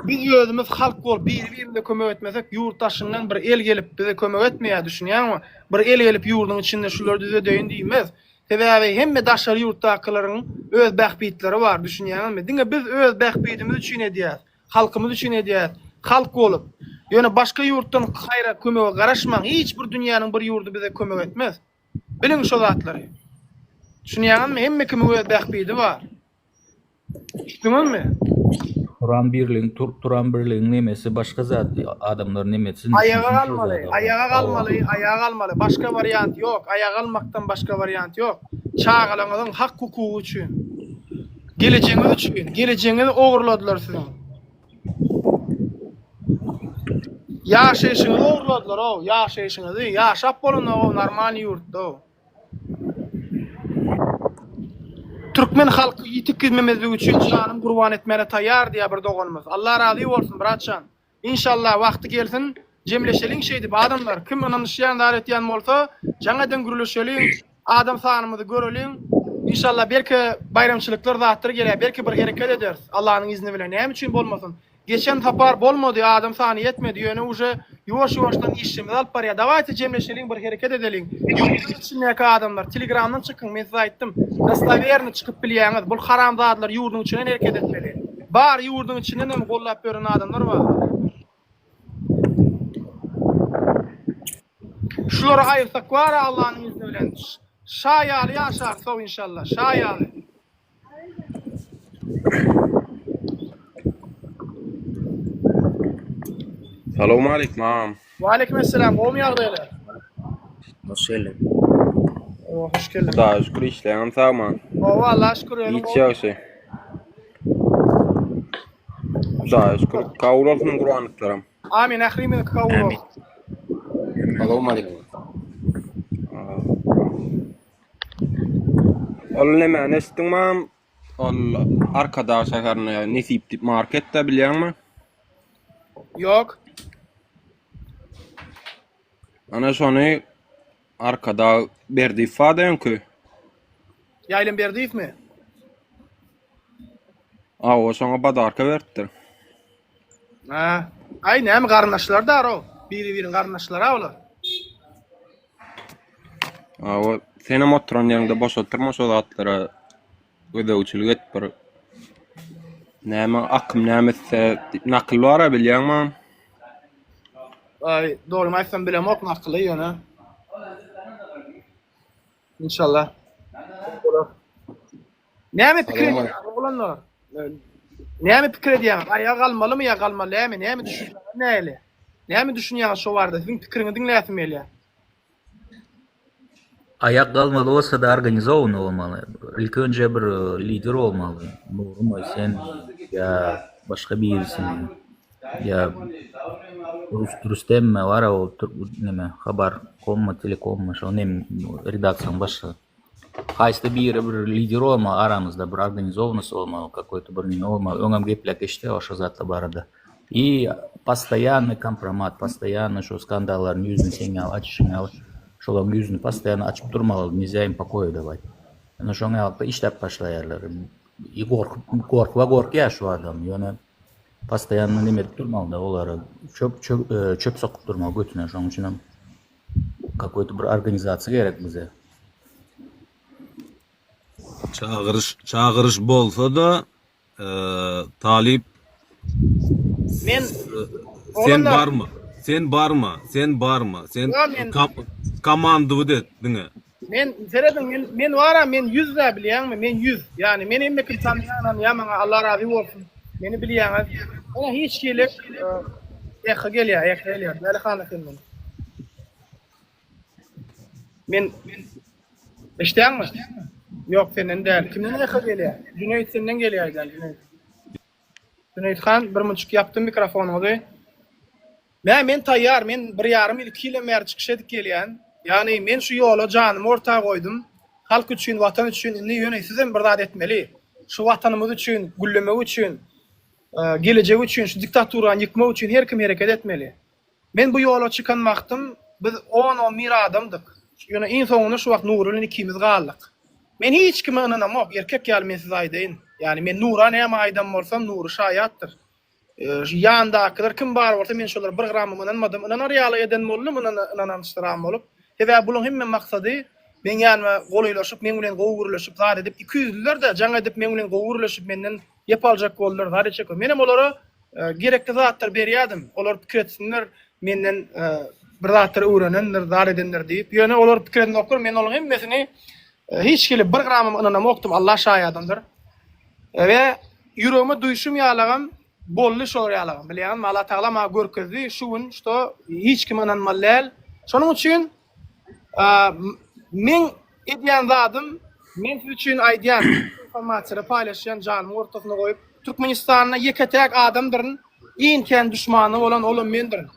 Biz özümüz halk bolup bir-birine kömek etmesek, yurttaşyndan bir el gelip bize kömek etmeýär düşünýärmi? Bir el gelip yurduň içinde şular düze deýin diýmez. Sebäbi hemme daşary yurtdakylaryň öz bähbitleri bar düşünýärmi? Diňe biz öz bähbitimiz üçin edýär, halkymyz üçin edýär. Halk bolup, ýöne başga yurtdan haýra kömege garaşmaň, hiç bir dünýäniň bir ýurdu bize kömek etmez. Biliň şo zatlary. Düşünýärmi? Hemme kimin öz bähbiti bar. Düşünýärmi? Turan birliğin nemesi başka zat adamlar nemesin. Ayağa kalmalı. Başka varyant yok. Ayağa kalmaktan başka varyant yok. Çağalaňyzyň hak hukuky üçin. Geleceğiniz üçin. Geleceğinizi ogurladylar siziň. Yaşaýyşyňyzy ogurladylar o. Yaşaýyşyňyzy, yaşap bolun o normal ýurtda o. Türkmen halkı yitik gitmemezlik üçün canım kurban etmeli tayyar diye bir dogonumuz. Allah razı olsun bratçan. İnşallah vakti gelsin cemleşelim şeydi. Adamlar kim inanışyan da etýän bolsa jaňadan gürleşelim. Adam sanymyzy görelim. İnşallah belki bayramçylyklar zatdyr geler. Belki bir hereket ederiz. Allah'ın izni bilen. Näme üçin bolmasyn? Geçen tapar bolmady, adam sany yetmedi. Ýöne uje ýuwaş-ýuwaşdan işimiz alyp barýar. Dawaýty jemleşelim, bir hereket edelim. Ýurtdaşynäki adamlar Telegramdan çykyň, men size aýtdym. Dastawerni çykyp bilýäňiz. Bu haramzadlar ýurduň içinden hereket etmeli. Bar ýurduň içinden hem gollap beren adamlar bar. Şulara aýyrsak bar Allah'ın izni bilen. Şaýaly ýaşar sow inşallah. Şaýaly. Salamu aleykum ağam. Wa aleykümselam. Gowmy ýagdaýlar? Hoş geldin. Hoş geldin. Da şükür işleýän sağman. Vallahi şükür. Hiç ýagşy. Da şükür. Kabul olsun Kur'anlıklaram. Amin. Ahrimin kabul olsun. Salamu aleykum. Ol näme nesdiňmi? Ol arkadaş şäherine Nesip dip marketde bilýärmi? Yok. Ana şonu arkada berdi ifade önkü. Yaylım berdiýip mi? O şoňa badarka berdir. Ha. Ay näme garnaşlar dar o. Biri-biriň garnaşlary olar. O senem oturan ýerinde boş oturma şo zatlara ödäwçilik etdir. Näme akym nämese nakl bara bilýärmi? Ay doğru aýtsam bilem ok nakly ýöne. İnşallah. Näme pikir oğlanlar? Näme pikir edýär? Ayağa kalmalymy ýa kalmalymy? Näme düşünýär? Näle? Näme düşünýär şo barada? Siziň pikirini dinläsim gelýär. Ayak kalmalı olsa da organizowany olmalı. İlk önce bir lider olmalı. Doğru sen ya başka birisi ya Rüstem var o neme haber komma telekomma şu nem redaksiýaň başy. Kaysta bir lider olma aramızda bir organizovanность olma, какой-то bir nime olma, öňem gepleşdi oşo zatla barada. И постоянный компромат, постоянно şu skandalların yüzünü sen al, açışın al. Şoların yüzünü постоянно açıp durmalı, nizayın pakoyu da var. Ana şoňa alpa işlep başlaýarlar. И korkwa şu adam. Ýöne постоянно nime durmalı da olary çöp sokup durmaly götüne. Şoň üçin hem какой-то bir organizasiýa gerek bize. Çağırış bolsa da talip Men sen barma. Sen barma. Sen barma. Sen komandı de diňe. Men seredin men wara men 100 da bilýärmi? Men 100. Yani men emme kim tanýanan ýa-maňa Allah razy bolsun. Meni bilýäňiz. Ona hiç gelip gelýär. Bäli hanaken men. Men iştänmi? Yok senden däl. Kimden gelýär? Cüneyt senden gelýär däl. Cüneyt Han 1.5 yaptım mikrofonuňy. Men taýýar, men 1,5-2 ýyl mer çykyş edip gelýän. Yani men şu ýola janymy ortaga goýdum. Halk üçin, watan üçin indi ýöne sizem bir zat etmeli. Şu watanymyz üçin, güllemek üçin, gelecek üçin, şu diktaturany ýykmak üçin her kim hereket etmeli. Men bu ýola çykan wagtym biz 10-11 adamdyk. Ýöne en soňunda şu wagt Nurulyn ikimiz galdyk. Men hiç kime ynanamok, erkek ýaly men siz aýdyn. Yani men Nura näme aýdam bolsam Nuru şaýatdyr. Ýandakylar kim bar bolsa men şolar bir gram ynanmadym. Ynanyr ýaly eden boldum, ynanançdyram bolup. Hebe bulun hemme maksady men ýanma golylaşyp men bilen gowurlaşyp zat edip 200'ler de jaň edip men bilen gowurlaşyp menden ýapaljak boldylar zat edip. Menem olara gerekli zatlar berýärdim. Olar pikir etsinler menden bir zatlar öwrenenler zat edenler diýip. Ýöne olar pikirini okur men olaryň hemmesini hiç gelip bir gram ynanamokdum. Allah şaýadymdyr. Ve ýüregime duýşum ýalagam bolly şol ýalagam. Bilýän Allah Taala ma görkezdi şuň şo hiç kim ynanmaly. Şonuň üçin men edýän zadym, men siz üçin aýdýan informasiýa paýlaşýan janymy ortasyna goýup, Türkmenistanyna ýeketäk adamdyryň, iňken düşmany bolan mendirin.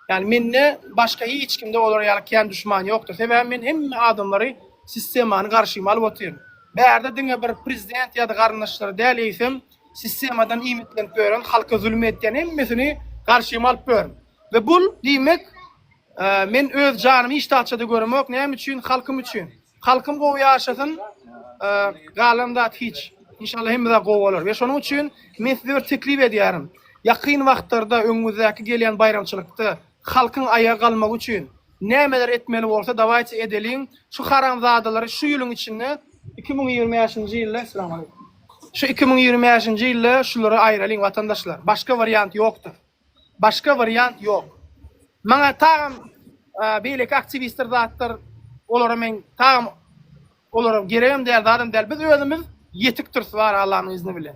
Yani menne başga hiç kimde olar ýalkyan düşman ýokdur. Sebäbi men hemme adamlary sistemany garşyma alyp oturýan. Bärde diňe bir prezident ýa-da garnaşlary däleýsem, sistemadan imitlenip bören, halka zulüm etýän hemmesini garşyma alyp bören. Ve bul diýmek men öz janymy hiç taçada görmek, näme üçin? Halkym üçin. Halkym gowy ýaşasyn, galamda hiç. İnşallah hemme de gowy bolar. Ve şonuň üçin men size bir teklip edýärim. Ýakyn wagtlarda öňümüzdäki gelýän bayramçylykda halkyň ayağa kalmak üçin nämeler etmeli bolsa dawaýça edeliň. Şu haramzadalary şu ýylyň içinde 2020-nji ýylda assalamu alaykum. Şu 2020-nji ýylda şulary aýralyň watandaşlar. Başga variant ýokdur. Başga variant ýok. Maňa tagam beýleki aktivistler zatlar olara men tagam olara geregem däl zadym däl. Biz özümiz ýetik durýar Allahyň izni bilen.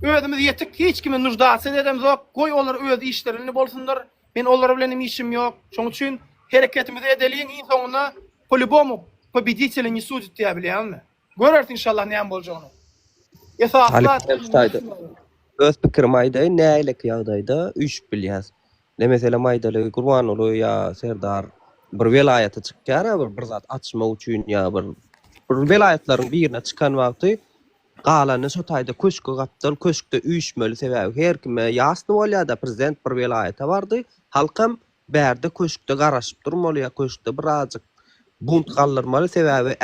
Özümiz ýetik, hiç kime nujdatsy edem zok. Goý olar öz işlerini bolsunlar. Men olara bilen işim ýok. Şoň üçin hereketimizi edeliň en soňunda по-любому победители не судят diýä bilýärmi? Görersin inşallah näme boljagyny. Öz pikirim aýdy, näýlik ýagdaýda üç bilýär. Mesela maýdaly Gurbanoğlu ýa Serdar bir welaýata çykýar, bir zat açmak üçin ýa bir welaýatlaryň birine çykan wagty galany şu taýda köşkü gapdyr, köşkde üýşmeli sebäbi her kime ýasny bolýar-da prezident bir welaýata bardy, halkam bärde köşkde garaşyp durmaly ýa köşkde birazjyk bunt galdyrmaly sebäbi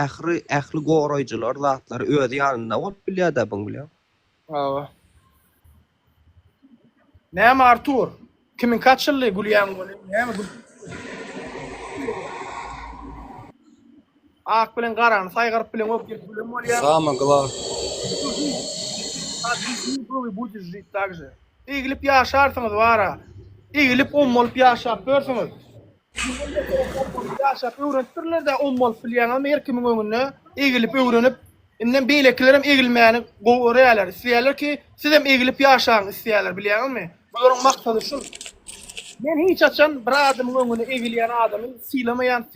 ähli goraýjylar zatlar öz ýanynda bolup bilýär-da bu bilýär. Näme Artur? Kimin kaç ýylly gülýän bolýar? Näme gül? Ak bilen garan, saýgaryp bilen ok gülýän bolýar. Самое главное. Ты будешь жить так же. Игилip ýaşarsyňyz wara. Игилip ommolup ýaşap börsüňiz. Ýaşap öwrentirler de ommolup bilýän ama her kimiň öňünde igilip öwrenip, inden beýlekilerim egilmäni goýarlar. Isleýärler ki, siz hem egilip ýaşaň isleýärler bilýärmi? Olaryň maksady şu. Men hiç açan bir adamyň öňüne egilýän adamy silamayan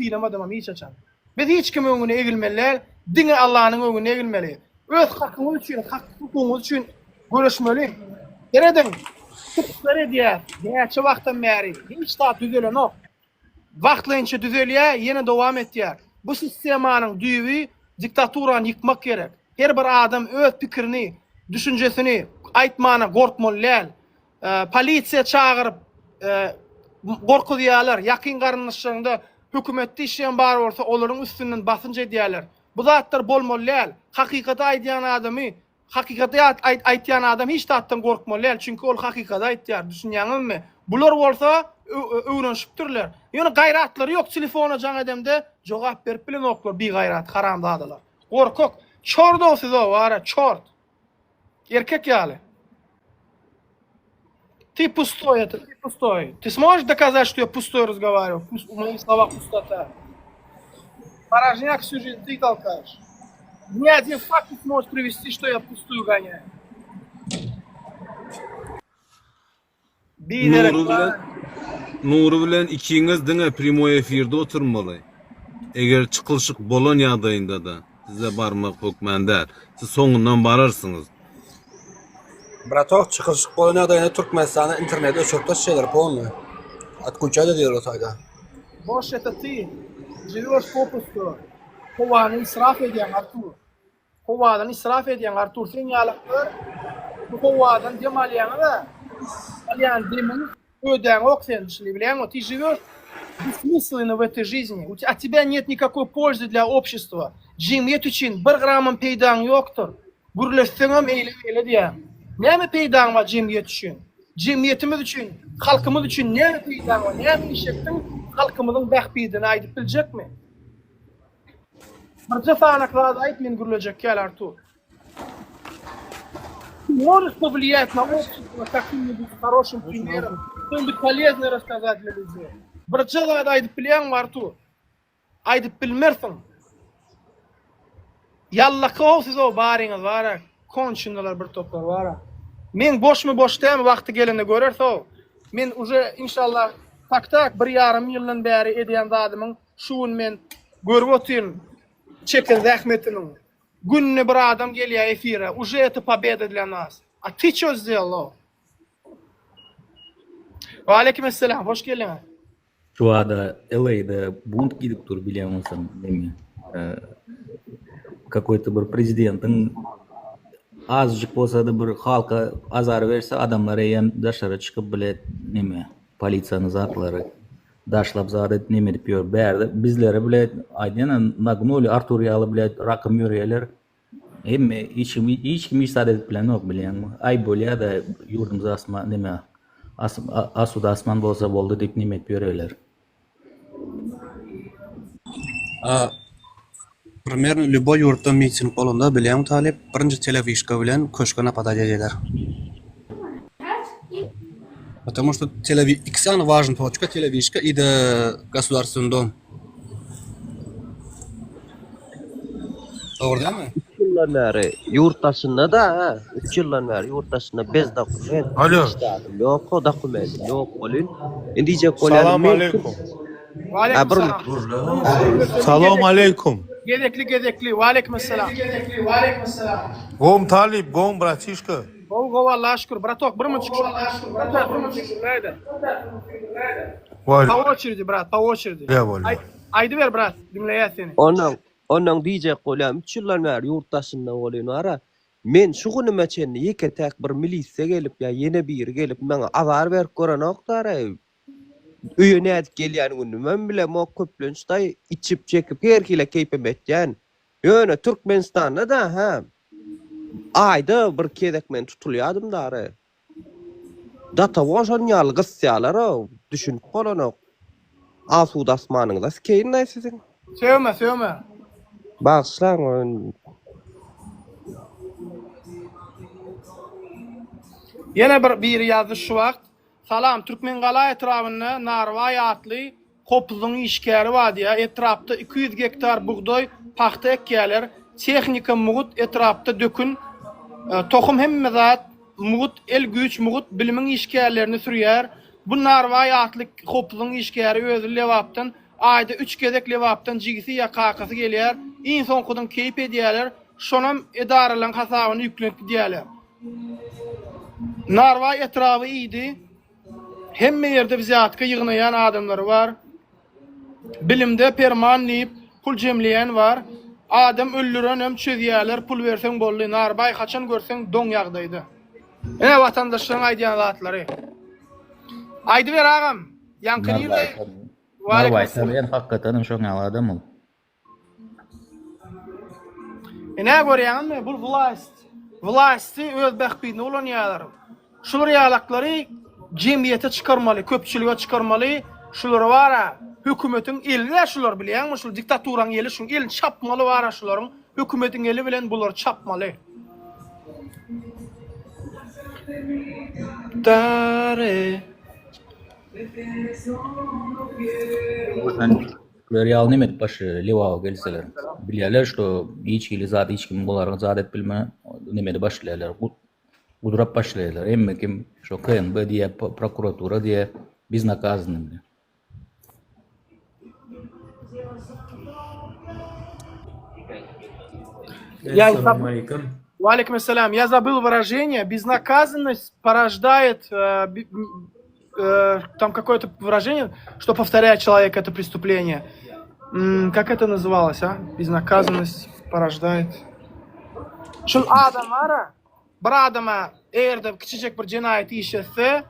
hiç açan. Biz hiç kim öňüne egilmeliler, diňe Allahyň öňüne egilmeli. Öz hakyny üçin, hakyny üçin görüşmeli. Geredin. Tutlar edýär. Näçe wagtdan bäri hiç da düzelen ok. Wagtlaýynça düzelýär, ýene dowam etýär. Bu sistemanyň düýbi diktaturany yıkmak gerek. Her bir adam öz pikirini, düşünjesini aýtmana gorkmaly däl. Polisiýa çağırıp gorku diýerler. Ýakyn garanyşynda hökümetde işleyen bar bolsa olaryň üstünden basynç edýärler. Bu zatlar bolmaly däl. Hakykaty aýdýan adamy, hakykaty aýtýan adam hiç tatdan gorkmaly däl. Çünki ol hakykaty aýtýar. Düşünýäňizmi? Bular bolsa öwrenşipdirler. Ýöne gaýratlary ýok. Telefona jaň edemde jogap berip bilen oklar bir gaýrat haram dadalar. Gorkok. Çort olsa da var, çort. Erkek ýaly. Ты пустой это, ты пустой. Ты сможешь доказать, что я пустой разговариваю? В моих словах пустота. Порожняк всю жизнь ты толкаешь. Ни один факт не сможет привести, что я пустую гоняю. Nuru bilen ikiňiz diňe primoy efirde oturmaly. Eger çykylşyk bolan ýagdaýynda da size barmak hökmändir. Siz soňundan bararsyňız. Bratok çykylşyk bolan ýagdaýynda Türkmenistana internetde çöktä şeyler polny. Откучать diýer o taýda. Boş это ты. Живёшь попусту. Kovany israf edýän Artur. Kowadan israf edýän Artur. Sen ýalaklar bu kowadan demalýan da. Alyan demin öden ok sen düşli bilen o ты живёшь бессмысленно в этой жизни. От тебя нет никакой пользы для общества. Jemgyýet üçin 1 gramam peýdaň ýokdur. Gürleşseňem eýle diýär. Näme peýdaň var jemgyýet üçin? Jemgyýetimiz üçin, halkymyz üçin näme peýdaň var? Näme işetdiň halkymyzyň bähbidini aýdyp biljekmi? Bir fanaklar aýt men gürlejek kel Artur. Можешь повлиять на общество каким-нибудь хорошим примером, что-нибудь полезное рассказать для людей. Bir jyl aýdyp bilýän Artur. Aýdyp bilmersiň. Yallaka siz o bariňiz bara, konçundalar bir toplar bara. Men boşmy boş dämi wagty gelende görerse o. Men uje inşallah tak 1,5 ýyldan bäri edýän zadymyň şuwun men görüp otyryn. Çekin zähmetini. Günne bir adam gelýär efire. Uje это победа для нас. А ты что сделал? Wa aleykum assalam. Hoş geldin. Şu anda LA'da bunt gidip dur biliyor musun? Değil mi? Какой-то bir prezidentin azıcık bolsa da bir halka azar verse adamlara hem daşlara çıkıp bile neme polisiýanyň zatlary daşlap zady neme diýip berdi. Bizlere bile aýdýan nagnuli Artur ýaly bile rakam ýörýärler. Hem hiç kim isaadet bilen ok bilenmi? Ay bolýa da ýurdumyz asma neme asuda asman bolsa boldy diýip neme ýörýärler. Примерно любой ýurtda miting bolanda bilýän talip birinji telewişka bilen köşke napada edýärler. Потому что иксан важен точка телевишка и до Государственный дом. Doğru değil mi? 3 ýyldan bäri ýurtdaşynda da 3 ýyldan bäri ýurtdaşynda bez dokument. Alo. Ýok, o dokument ýok bolyn. Endi jek bolýar. Salam aleykum. Wa aleykum assalam. Salam aleykum. Gedekli. Wa aleykum assalam. Gom talip, gom bratишка. Go Allah'a şükür. Bratok bir minut çıkış. Nerede? По очереди, брат, по очереди. Aydı ver brat, dinleýär seni. Ondan diýjek bolýam 3 ýyldan bäri ýurtdaşynda bolýan ara. Men şu günnüme çenli ýeke täk bir milisiýa gelip ýa ýene biri gelip meňe azar berip gören oktara. Öýüne edip gelýän gündü men bile mo köplençdaý içip çekip herkile keypem etýän. Ýöne Türkmenistanda da ha. Aýda bir kedek men tutulýardym dary. Data woşan ýaly gysýalar o, düşünip bolanok. Asuda asmanyňda skeýin näsiziň? Söwme. Bagşlaň. Ýene bir ýazyş şu wagt. Salam, Türkmen gala etrafynda narwa ýatly kopluň işgäri bar diýär. Etrapda 200 hektar buğdoy, paxta ekýärler. Tehnika mugut etrapda dökün. Tohum hemme zat mugut el güç mugut bilimiň işgärlerini sürýär. Bu narwa ýatly kopluň işgäri özü lewapdan aýda 3 gezek lewapdan jigisi ýa kakasy gelýär. Iň soňkudan keyip edýärler. Şonam edaralaryň hasabyny ýüklenip diýärler. Narwa etrafy iyidi. Hemme ýerde biz ýatka ýygnaýan adamlar bar. Bilimde permanent pul jemleyen var. Adam öldüren hem çözýärler, pul bersen boldy. Narbay kaçan görsen doň ýagdaýdy. Ene vatandaşlaryň aýdýan zatlary. Aýdy ber agam. Ýankyny Narbay tabiyen hakikaten şoňa adam ol. Ene görýänmi? Bu Vlasty öz bähbini ulanýarlar. Şular ýalaklary jemgyýete çykarmaly, köpçülige çykarmaly. Şular wara hökümetin elinde şular bilýänmi? Şu diktaturaň eli şu el çapmaly wara şularyň. Hökümetin eli bilen bular çapmaly. Dare. Real nimet başı Levao gelseler. Bilýärler şo hiç ili zat hiç kim bolaryň zat et bilme nimede başlaýarlar. Gudurap başlaýarlar. Emme kim şo KNB diýe prokuratura diýe biz nakazny. Assalamu алейкум. Wa alaikum assalam. Я забыл выражение. Безнаказанность порождает там какое-то выражение, что повторяет человек это преступление. Как это называлось, а? Безнаказанность порождает. Şol adam ara, bir adama eğer kiçicek bir cinayet işetse,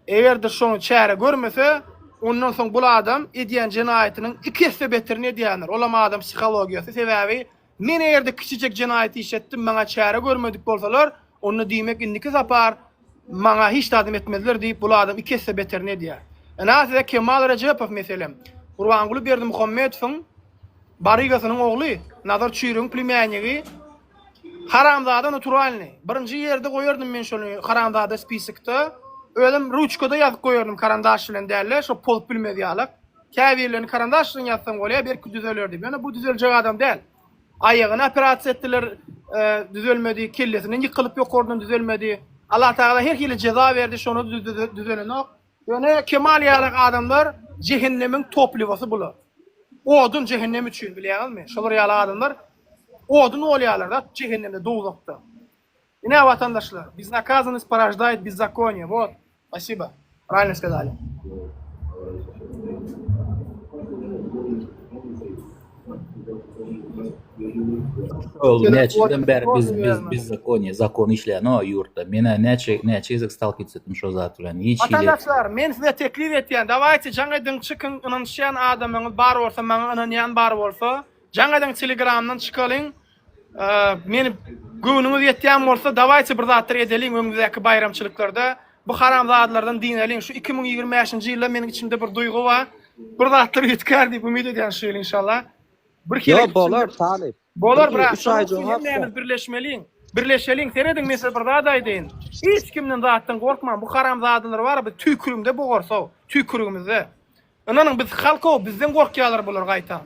eğer de şonu çare görmese, ondan soň bu adam edýän cinayetiniň iki hisse beterini edýänler. Olam adam psihologiýasy sebäbi men eğer de kiçicek cinayet işetdim, maňa çare görmedik bolsalar, onu diýmek indiki zapar maňa hiç tadım etmezler diýip bu adam iki hisse beterini edýär. Näze Kemal Rejepov meselem. Gurbanguly Berdimuhammedowyň barigasynyň ogly, Nazar Çýrüň plemenigi Haramzada naturalny. Birinji ýerde goýardym men şonu Haramzada spisikde. Özüm ruçkada ýazyp goýardym karandaş bilen dälle, şo polup bilmediýärler. Käbirlerini karandaş bilen ýazsam bolýar, berki düzelerdi. Ýani bu düzeljek adam däl. Aýagyny operasiýa etdiler, düzelmedi, kellesini ýykylyp ýokardan düzelmedi. Allah Taala her hili ceza berdi, şonu düzelenok. Ýani kemal ýalyk adamlar cehennemiň toplywasy bular. Odun cehennem üçin bilýärmi? Şolar ýaly adamlar odun olýarlar da cehennemde dowlukda. Ine vatandaşlar, безнаказанность порождает беззаконие. Вот. Спасибо. Правильно сказали. Näçeden bäri biz zakon işleýän o ýurtda. Mene näçe stalkits etdim şo zat bilen. Hiç Vatandaşlar, men size teklif etýän, dawajy jaňadan çykyn, ynanşan adamyňyz bar bolsa, maňa ynanýan bar bolsa, jaňadan Telegramdan çykalyň. Meni göwnüňiz ýetýän bolsa, dawajy bir zatlar edeliň öňüňizdäki bayramçylyklarda. Bu haramzadlardan dineliň. Şu 2025-nji ýylda meniň içimde bir duýgu bar. Bir zatlar ýetkär diýip umid edýän şeýle inşallah. Bir kere bolar talip. Bolar bırak. 3 ay jogap. Birleşmeliň. Senedin mesel bir zat aýdyn. Hiç kimden zatdan gorkman. Bu haramzadalar bar, bu tüýkürümde bogorsa, tüýkürümizde. Onanyň biz halka, bizden gorkýarlar bular gaýta.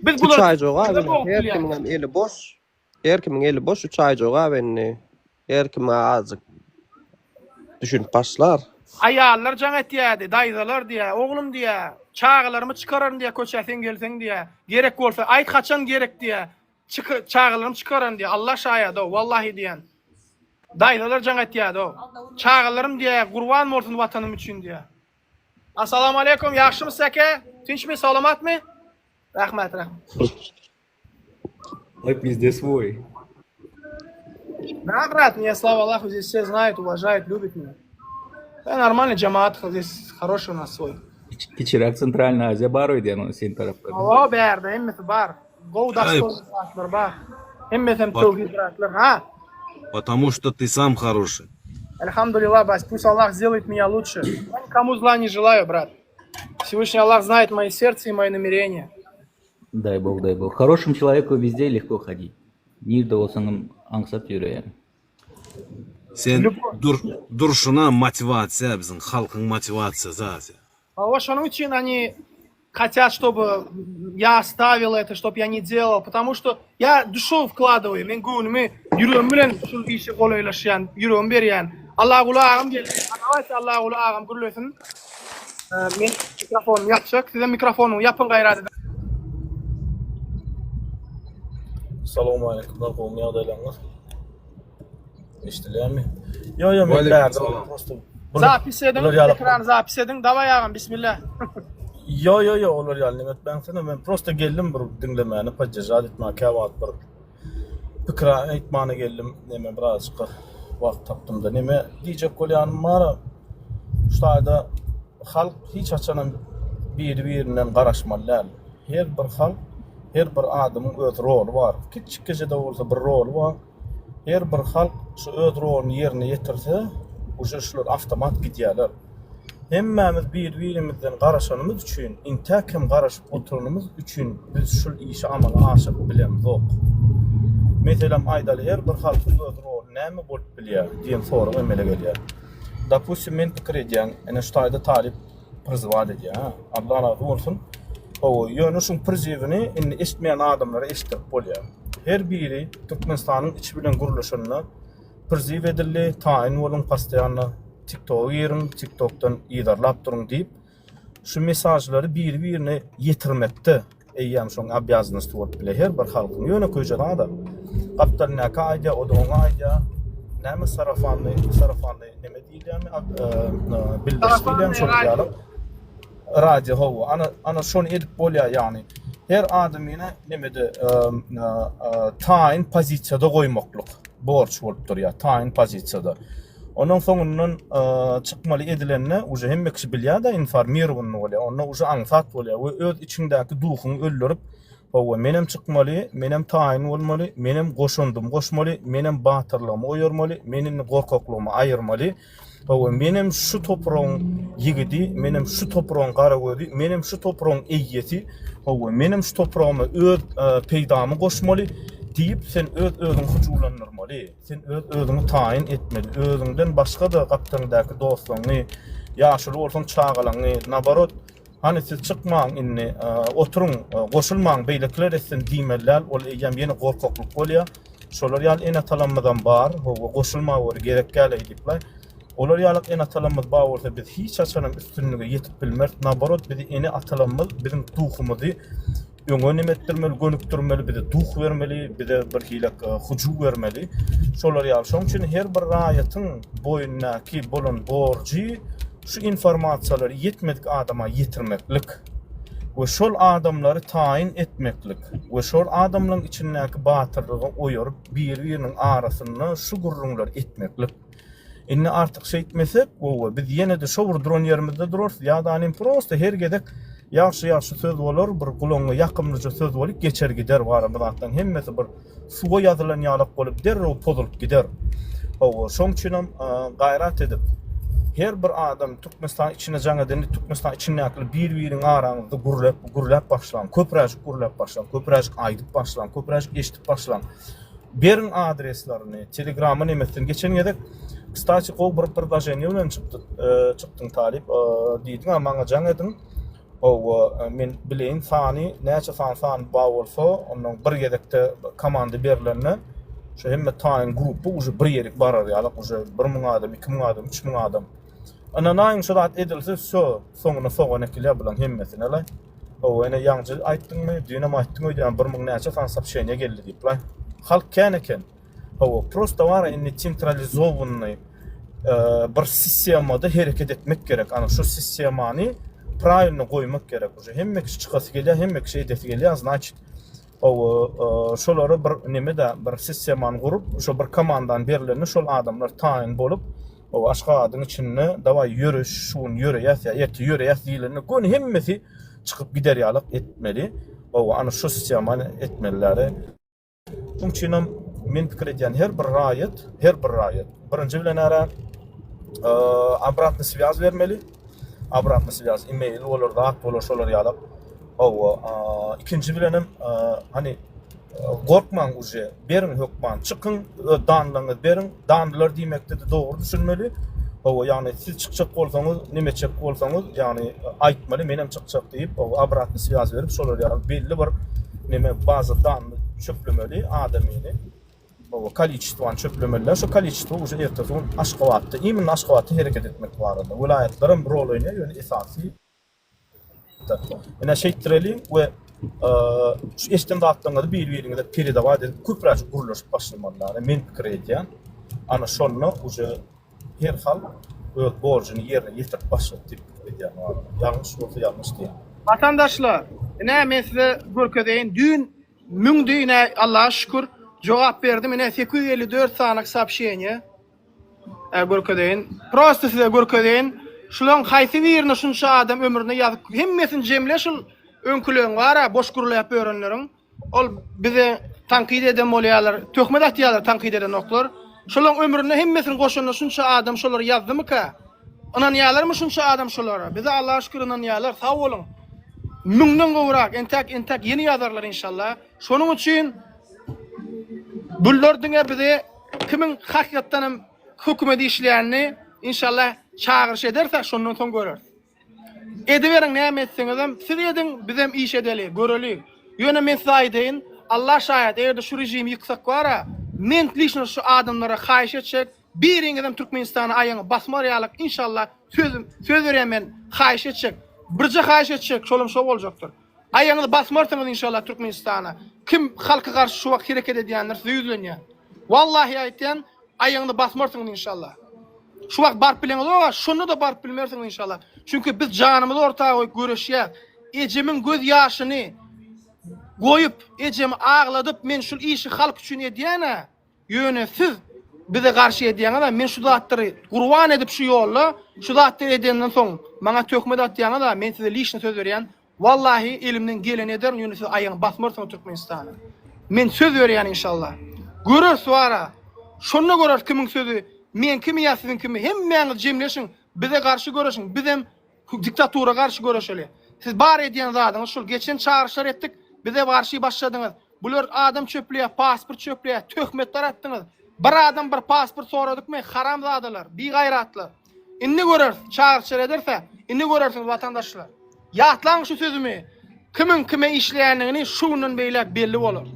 Biz bular 3 ay jogap. Her kimiň eli boş. Her kimiň eli boş 3 ay jogap enni. Her kim azyk düşünüp başlar. Ayallar jaň etýärdi, daýzalar diýär, oglum diýär, çağlarymı çykararyn diýär, köçäsen gelseň diýär. Gerek bolsa aýt kaçan gerek diýär. Çağlarymı çykararyn diýär. Allah şaýada, wallahi diýän. Daýzalar jaň etýärdi o. Çağlarym diýär, gurban bolsun watanym üçin diýär. Assalamu aleykum, ýaxşymy seke? Tinçmi, salamatmy? Rahmat. Ой, пизде свой. Да, брат, меня, слава Аллаху, здесь все знают, уважают, любят меня. Да, нормальный джамаат, здесь хороший у нас свой. Кичирак Центральная Азия бар idi yani senin tarafta. Ава, berdi, hemmeti bar. Goğdaşlar bar. Hemmetem tevhidratlar, ha? Потому что ты сам хороший. Альхамдулилlah, бас, пусть Аллах сделает меня лучше. Я никому зла не желаю, брат. Всевышний Аллах знает мои сердце и мои намерения. Дай Бог, дай Бог. Хорошему человеку везде легко ходить. Нирде olsan angsap yürüyen. Sen durşuna мотивация, bizim halkın мотивациясы. А вот что очень они хотят, чтобы я оставил это, чтобы я не делал, потому что я душу вкладываю. Men gönlümü yüreğim bilen şu işi kolaylaşan, yüreğim berýän. Allah kulağım geldi. Allah kulağım gürlesin. Men mikrofonum yapacak. Size mikrofonumu yapın gayret. Assalamu alaikum. Naqom ýagdaýlaryňyz. Eşdilýärmi? Yo, men bärt. Zapis edin, ekranı zapis edin. Davay ağam, bismillah. Yo, olar ýaly ben sana men prosta geldim bir dinlemäni, pajjat etmä käwat bir pikra aýtmana geldim. Neme birazjyk wagt tapdym da neme diýjek bolýanym bar. Şaýda halk hiç açanam bir-birinden garaşmalar. Her bir halk, her bir adamyň öz roli bar. Kiçikçe de bolsa bir roli bar. Her bir halk şu öz rolunu ýerine ýetirse, uşa şular awtomat gidýärler. Hemmämiz bir-birimizden garaşanymyz üçin, intäkem garaşyp oturunymyz üçin biz şol işi amala aşyp bilemzok. Meselem aýdaly her bir halk öz rolunu näme bolup bilýär diýen soragy emele gelýär. Допустим, men pikir edýän, ene şu taýda talip prizwat edýär. Allah razı bolsun. O ýöne şuň prizwini indi eşitmeýän adamlara eşitip bolýar. Her biri Türkmenistanyň içi bilen guruluşyna prizw edildi, taýin bolan pastiýanly TikTok ýerim, TikTokdan ýydarlap duruň diýip şu mesajlary bir-birine ýetirmekde. Eýýäm şoň abýaznyş bolup bile her bir halkyň ýöne koýjak da. Gapdalyna kaýda, o da oňa aýda. Näme sarafanly neme diýilýärmi? Bildiş diýilýär şol ýaly. Radio howa ana şonu edip bolýar ýani. Her adamyna nemede taýin pozisiýada goýmaklyk borç bolup durýar, taýin pozisiýada. Onun soňundan çykmaly edilenne uje hemme kişi bilýär da informier bolýar, onda uje aňsat bolýar we öz içindäki duhuny öldürip o menem çykmaly, menem taýin bolmaly, menem goşundum goşmaly, menem batyrlygymy oýarmaly, menem gorkaklygymy aýyrmaly. O menem şu topragyň ýigidi, menem şu topragyň garagözi, menem şu topragyň eýýeti, o menem şu topragyma öz peýdamy goşmaly diýip sen öz-özüňi hujullandyrmaly. Sen öz-özüňi taýin etmeli. Özüňden başga da gapdaňdaky dostlaryny, ýaşuly bolsaň çağalaňy, nabarot hani siz çykmaň inni oturuň, goşulmaň beýlekler etsen diýmeler, ol eýem ýene gorkaklyk bolýar. Şolar ýaly ene talanmadan bar, goşulma bar gerek gäle diýipler. Olar ýaly ene atalanmaz bar bolsa biz hiç açanam üstünlüge ýetip bilmer. Nabarot bizi ene atalanmaz bizim duhumyzy öňe etdirmeli, gönükdirmeli, bize duh vermeli, bize bir hilak huju vermeli. Şolar ýaly şoň üçin her bir raýatyň boýundaky bolan borjy şu informasiýalary ýetmedik adama ýetirmeklik we şol adamlary taýin etmeklik we şol adamlaryň içindäki batyrlygy oýurup bir-biriniň arasyna şu gurrunlar etmeklik. Inni artık şey etmesek, biz yine de şovur duran yerimizde dururuz. Ya da anim prosta her gedek yaxşı söz olur, bir kulonga yakımlıca söz olup geçer gider var. Bıraktan hemmesi bir suğa yazılan yalık olup der, o pozulup gider. Şoň üçin gayrat edip her bir adam Türkmenistan içine jaňa deni Türkmenistan içindäki bir-biriniň araňyzda gurulap başlan, köpräjik gurulap başlan, köpräjik aýdyp başlan, köpräjik eşitip başlan. Berin adreslaryny, Telegram'a nemesini geçen gedek kıstaçı o bir предложение bilen çykdyň talip diýdiň amaňa jaň edin. Men bileýin sany näçe san bar bolsa, onuň bir gedekde komanda berilende şu hemme taýin grupu uje bir ýerik barar ýaly, uje 1000 adam, 2000 adam, 3000 adam. Ana näin şolat edilse, soňuna soňuna kilýär bilen hemmesine la. Ene ýaňjy aýtdyňmy, dünem aýtdyňmy, 1000 näçe san sapşeňe geldi diýipler. Halk käneken. Prosta var inni centralizowany bir sistemada hereket etmek gerek. Ana şu sistemany правильно goýmak gerek. Hemme kişi çykasy gelýär, hemme kişi edesi gelýär, значит, şolary bir nemede bir sistemany gurup, şo bir komandan berileni şol adamlar taýin bolup, aşka adyň içinde dawa ýörüş, şuň ýöreýär, ýöreýär diýileni gön hemmesi çykyp gider ýalyk etmeli. Ana şu sistemany etmelileri. Şoň üçin men pikir edýän her bir raýat birinji bilen ara обратный связь vermeli. Обратный связь, email bolar, zat bolar, şolar ýalyp. Ikinji bilenim hani gorkmaň uje, berin hökman, çykyň, danlaryňyz berin, danlar diýmekde de dogry düşünmeli. Yani siz çykjak bolsaňyz, nemeçek bolsaňyz, yani aýtmaly, menem çykjak diýip, обратный связь berip, şolar ýalyp belli bir neme bazı danly çöplemeli adamyny. Количествоны çöplemeler, şu количество uje ertesi Aşgabatda, imin Aşgabatda hereket etmek barada. Vilayetlerin rol oýnaýar, ýöne esasy. Ene şeýtireli we şu eşden dağıtlanýar bir-biriňe de peride var edip köpräjik guruluş başlamalar. Men pikir edýän, ana şonu uje her hal öz borjyny ýerine ýetirip başladyp edýän. Ýalňyş bolsa ýalňyş diýen. Vatandaşlar, men size görkedeyin. Dün müngdü Allah'a şükür cevap verdim. 854 sanalık sapşiyeni. Görkedeyin. Prosto size görkedeyin. Şulan haýsy birine şunça adam ömrüne ýazyp hemmesin jemle şul öňkülüň bara boş gurulyap öýrenleriň. Ol bize tankyd eden bolýarlar, töhmet atýarlar tankyd eden oklar. Şulan ömrüne hemmesini goşanlar şunça adam şolar ýazdymyka? Inanýarlarmy şunça adam şolara? Bize Allah'a şükür inanýarlar. Sag bolun. Müňden gowrak entek yeni ýazarlar inşallah. Şonuň üçin bullardyňa bize kimin hakykatdan hökümet işleýänini inşallah çağırış ederse şondan soň görür. Ediberiň näme etseňizem siz edin bizem iş edeli, göreli. Ýöne men size aýdyn, Allah şahyat eger şu rejim ýyksak bara, men lişne şu adamlara haýyş etjek, biriňizem Türkmenistana aýyňy basmar ýalyk inşallah söz berýän haýyş etjek. Birje haýyş etjek, şolum şo boljakdyr. Aýyňyzy basmarsyňyz inşallah Türkmenistana. Kim halka garşy şu wagt hereket edýänler size ýüzlenýär. Wallahi aýtýan, aýyňyzy basmarsyňyz inşallah. Şu wagt barp bileňiz o, şunu da barp bilmersiňiz inşallah. Çünkü biz janymyzy ortaga goýup göreşýär. Ejemiň göz ýaşyny goýup, ejemi agladyp men şu işi halk üçin edýäne, ýöne siz bize garşy edýäňiz, men şu zatlary gurban edip şu ýolda, şu zatlary edenden soň maňa töhmet atýaňyz, men size lişne söz berýän. Wallahi elimden gelen eder, ýöne siz aýyňy basmarsyňyz Türkmenistana. Men söz berýän inşallah. Görür suara. Şonu görür kimiň sözü. Men kimi ýa siziň kimi hemmeňiz jemleşiň, bize garşy göreşiň, bizem diktatura garşy göreşeli. Siz bar edýän zadyňyz şol geçen çağrışlar etdik, bize garşy başladyňyz. Bular adam çöplüýär, pasport çöplüýär, töhmetler atdyňyz. Bir adam bir pasport soradykmy, haram zadylar, bigaýratlar. Inni görür, çağrışlar ederse, inni görersiňiz vatandaşlar. Ýatlaň şu sözümi. Kimin kime işleýänligini şundan beýlek belli bolar.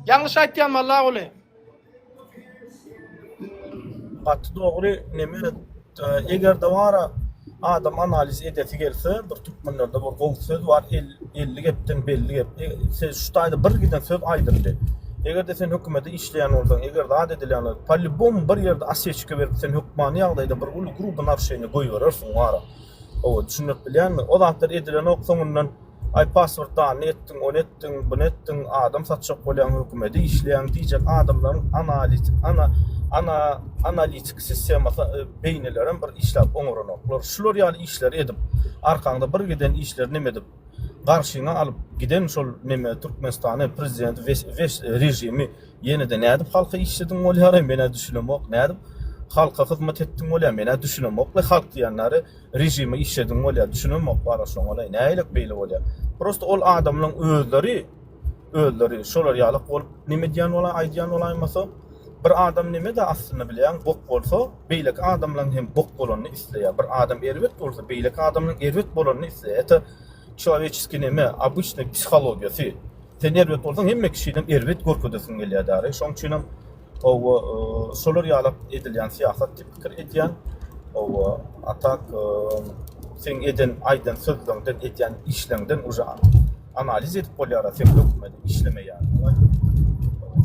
Ýalňyş aýtýanmy Allah goly. Batı doğru neme eger de vara adam analiz edeti gelse bir Türkmenlerde bir gol söz var 50 gepden belli gep siz şu taýda bir giden söz aýdyrdy. Eger de sen hökümeti işleýän bolsaň, eger de adet edilýän polibom bir ýerde asýeçke berip sen hökmany ýagdaýda bir ulu grubun arşyny goýberersiň wara. O düşünüp bilýänmi? O zatlar edilen oksoňundan ay pasportdan etdiň, on etdiň, bu etdiň adam satjak bolýan hökümeti işleýän diýjek adamlaryň analitik sistemasy beýnelerin bir işläp oňuranoklar. Şular ýaly işler edip, arkaňda bir giden işler neme edip, garşyňa alyp giden şol neme Türkmenistany prezident we rejimi ýene-de nädip halka işlediň bolýar, mene düşünemok, nädip halka hyzmat etdiň bolýar, mene düşünemok, halk diýenleri rejimi işlediň bolýar, düşünemok bara şoňa näýlik beýle bolýar. Prosto ol adamlaryň özleri şolar ýaly bolup neme diýen bolar, aýdýan bolaýmasa bir adam neme de aslında bilýän bok bolsa, beýlek adamlaryň hem bok bolanyny isleýär. Bir adam erwet bolsa, beýlek adamlaryň erwet bolanyny isleýär. Eta человеческий neme, обычный psixologiýasy. Sen erwet bolsaň hemme kişiden erwet görkedesin gelýär. Şoň üçin o solar ýaly edilýän siýasat tipikir edýän. O atak sen eden aýdan sözlerden edýän işlerden uja analiz edip bolýar, sen hökümet işlemeýär.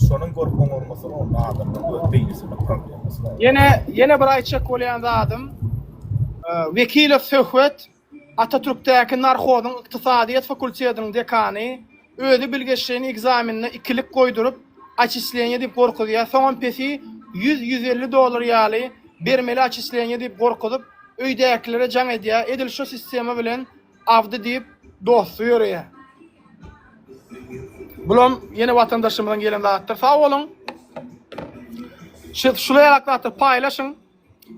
Şonun gorpun olmasy o adamın beýnisinde problemasy var. Yine bir aýtjak bolýan adam Vekil Söhbet Atatürk'teki narkozyň ykdysadyýat fakultetiniň dekany özü bilgeçliğini egzaminine ikilik koydurup açisleýän diýip gorkudýar. Soňam pesi $100-150 ýaly bermeli açisleýän diýip gorkudyp öýdäkilere jaň edýär. Edil şu sistema bilen awdy diýip dosty ýörýär. Bulam yeni vatandaşımdan gelen dağıttır. Sağ olun. Şuraya dağıttır paylaşın.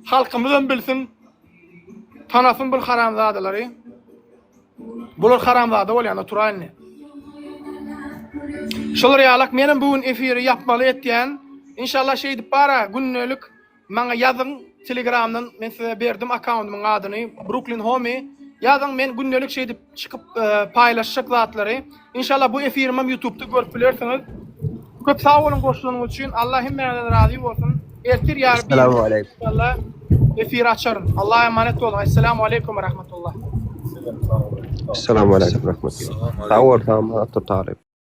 Halkımızın bilsin. Tanasın bir haramzadaları. Bular haramzada ol yani turalini. Şular yalak menin bugün efiri yapmalı etdiyen. İnşallah deyip bara günlük bana yazın Telegram'dan men size berdim akkauntumun adını Brooklyn Homie. Yazın men günlük deyip çıkıp paylaşacak zatları. İnşallah bu efirmem YouTube'da görüp bilirsiniz. Köp sağ olun koştuğunuz için. Allah hemmeden razı olsun. Ertir yarın. Esselamu aleyküm. İnşallah efir açarım. Allah'a emanet olun. Esselamu aleyküm ve rahmetullah. Esselamu aleyküm ve rahmetullah. Sağ olun.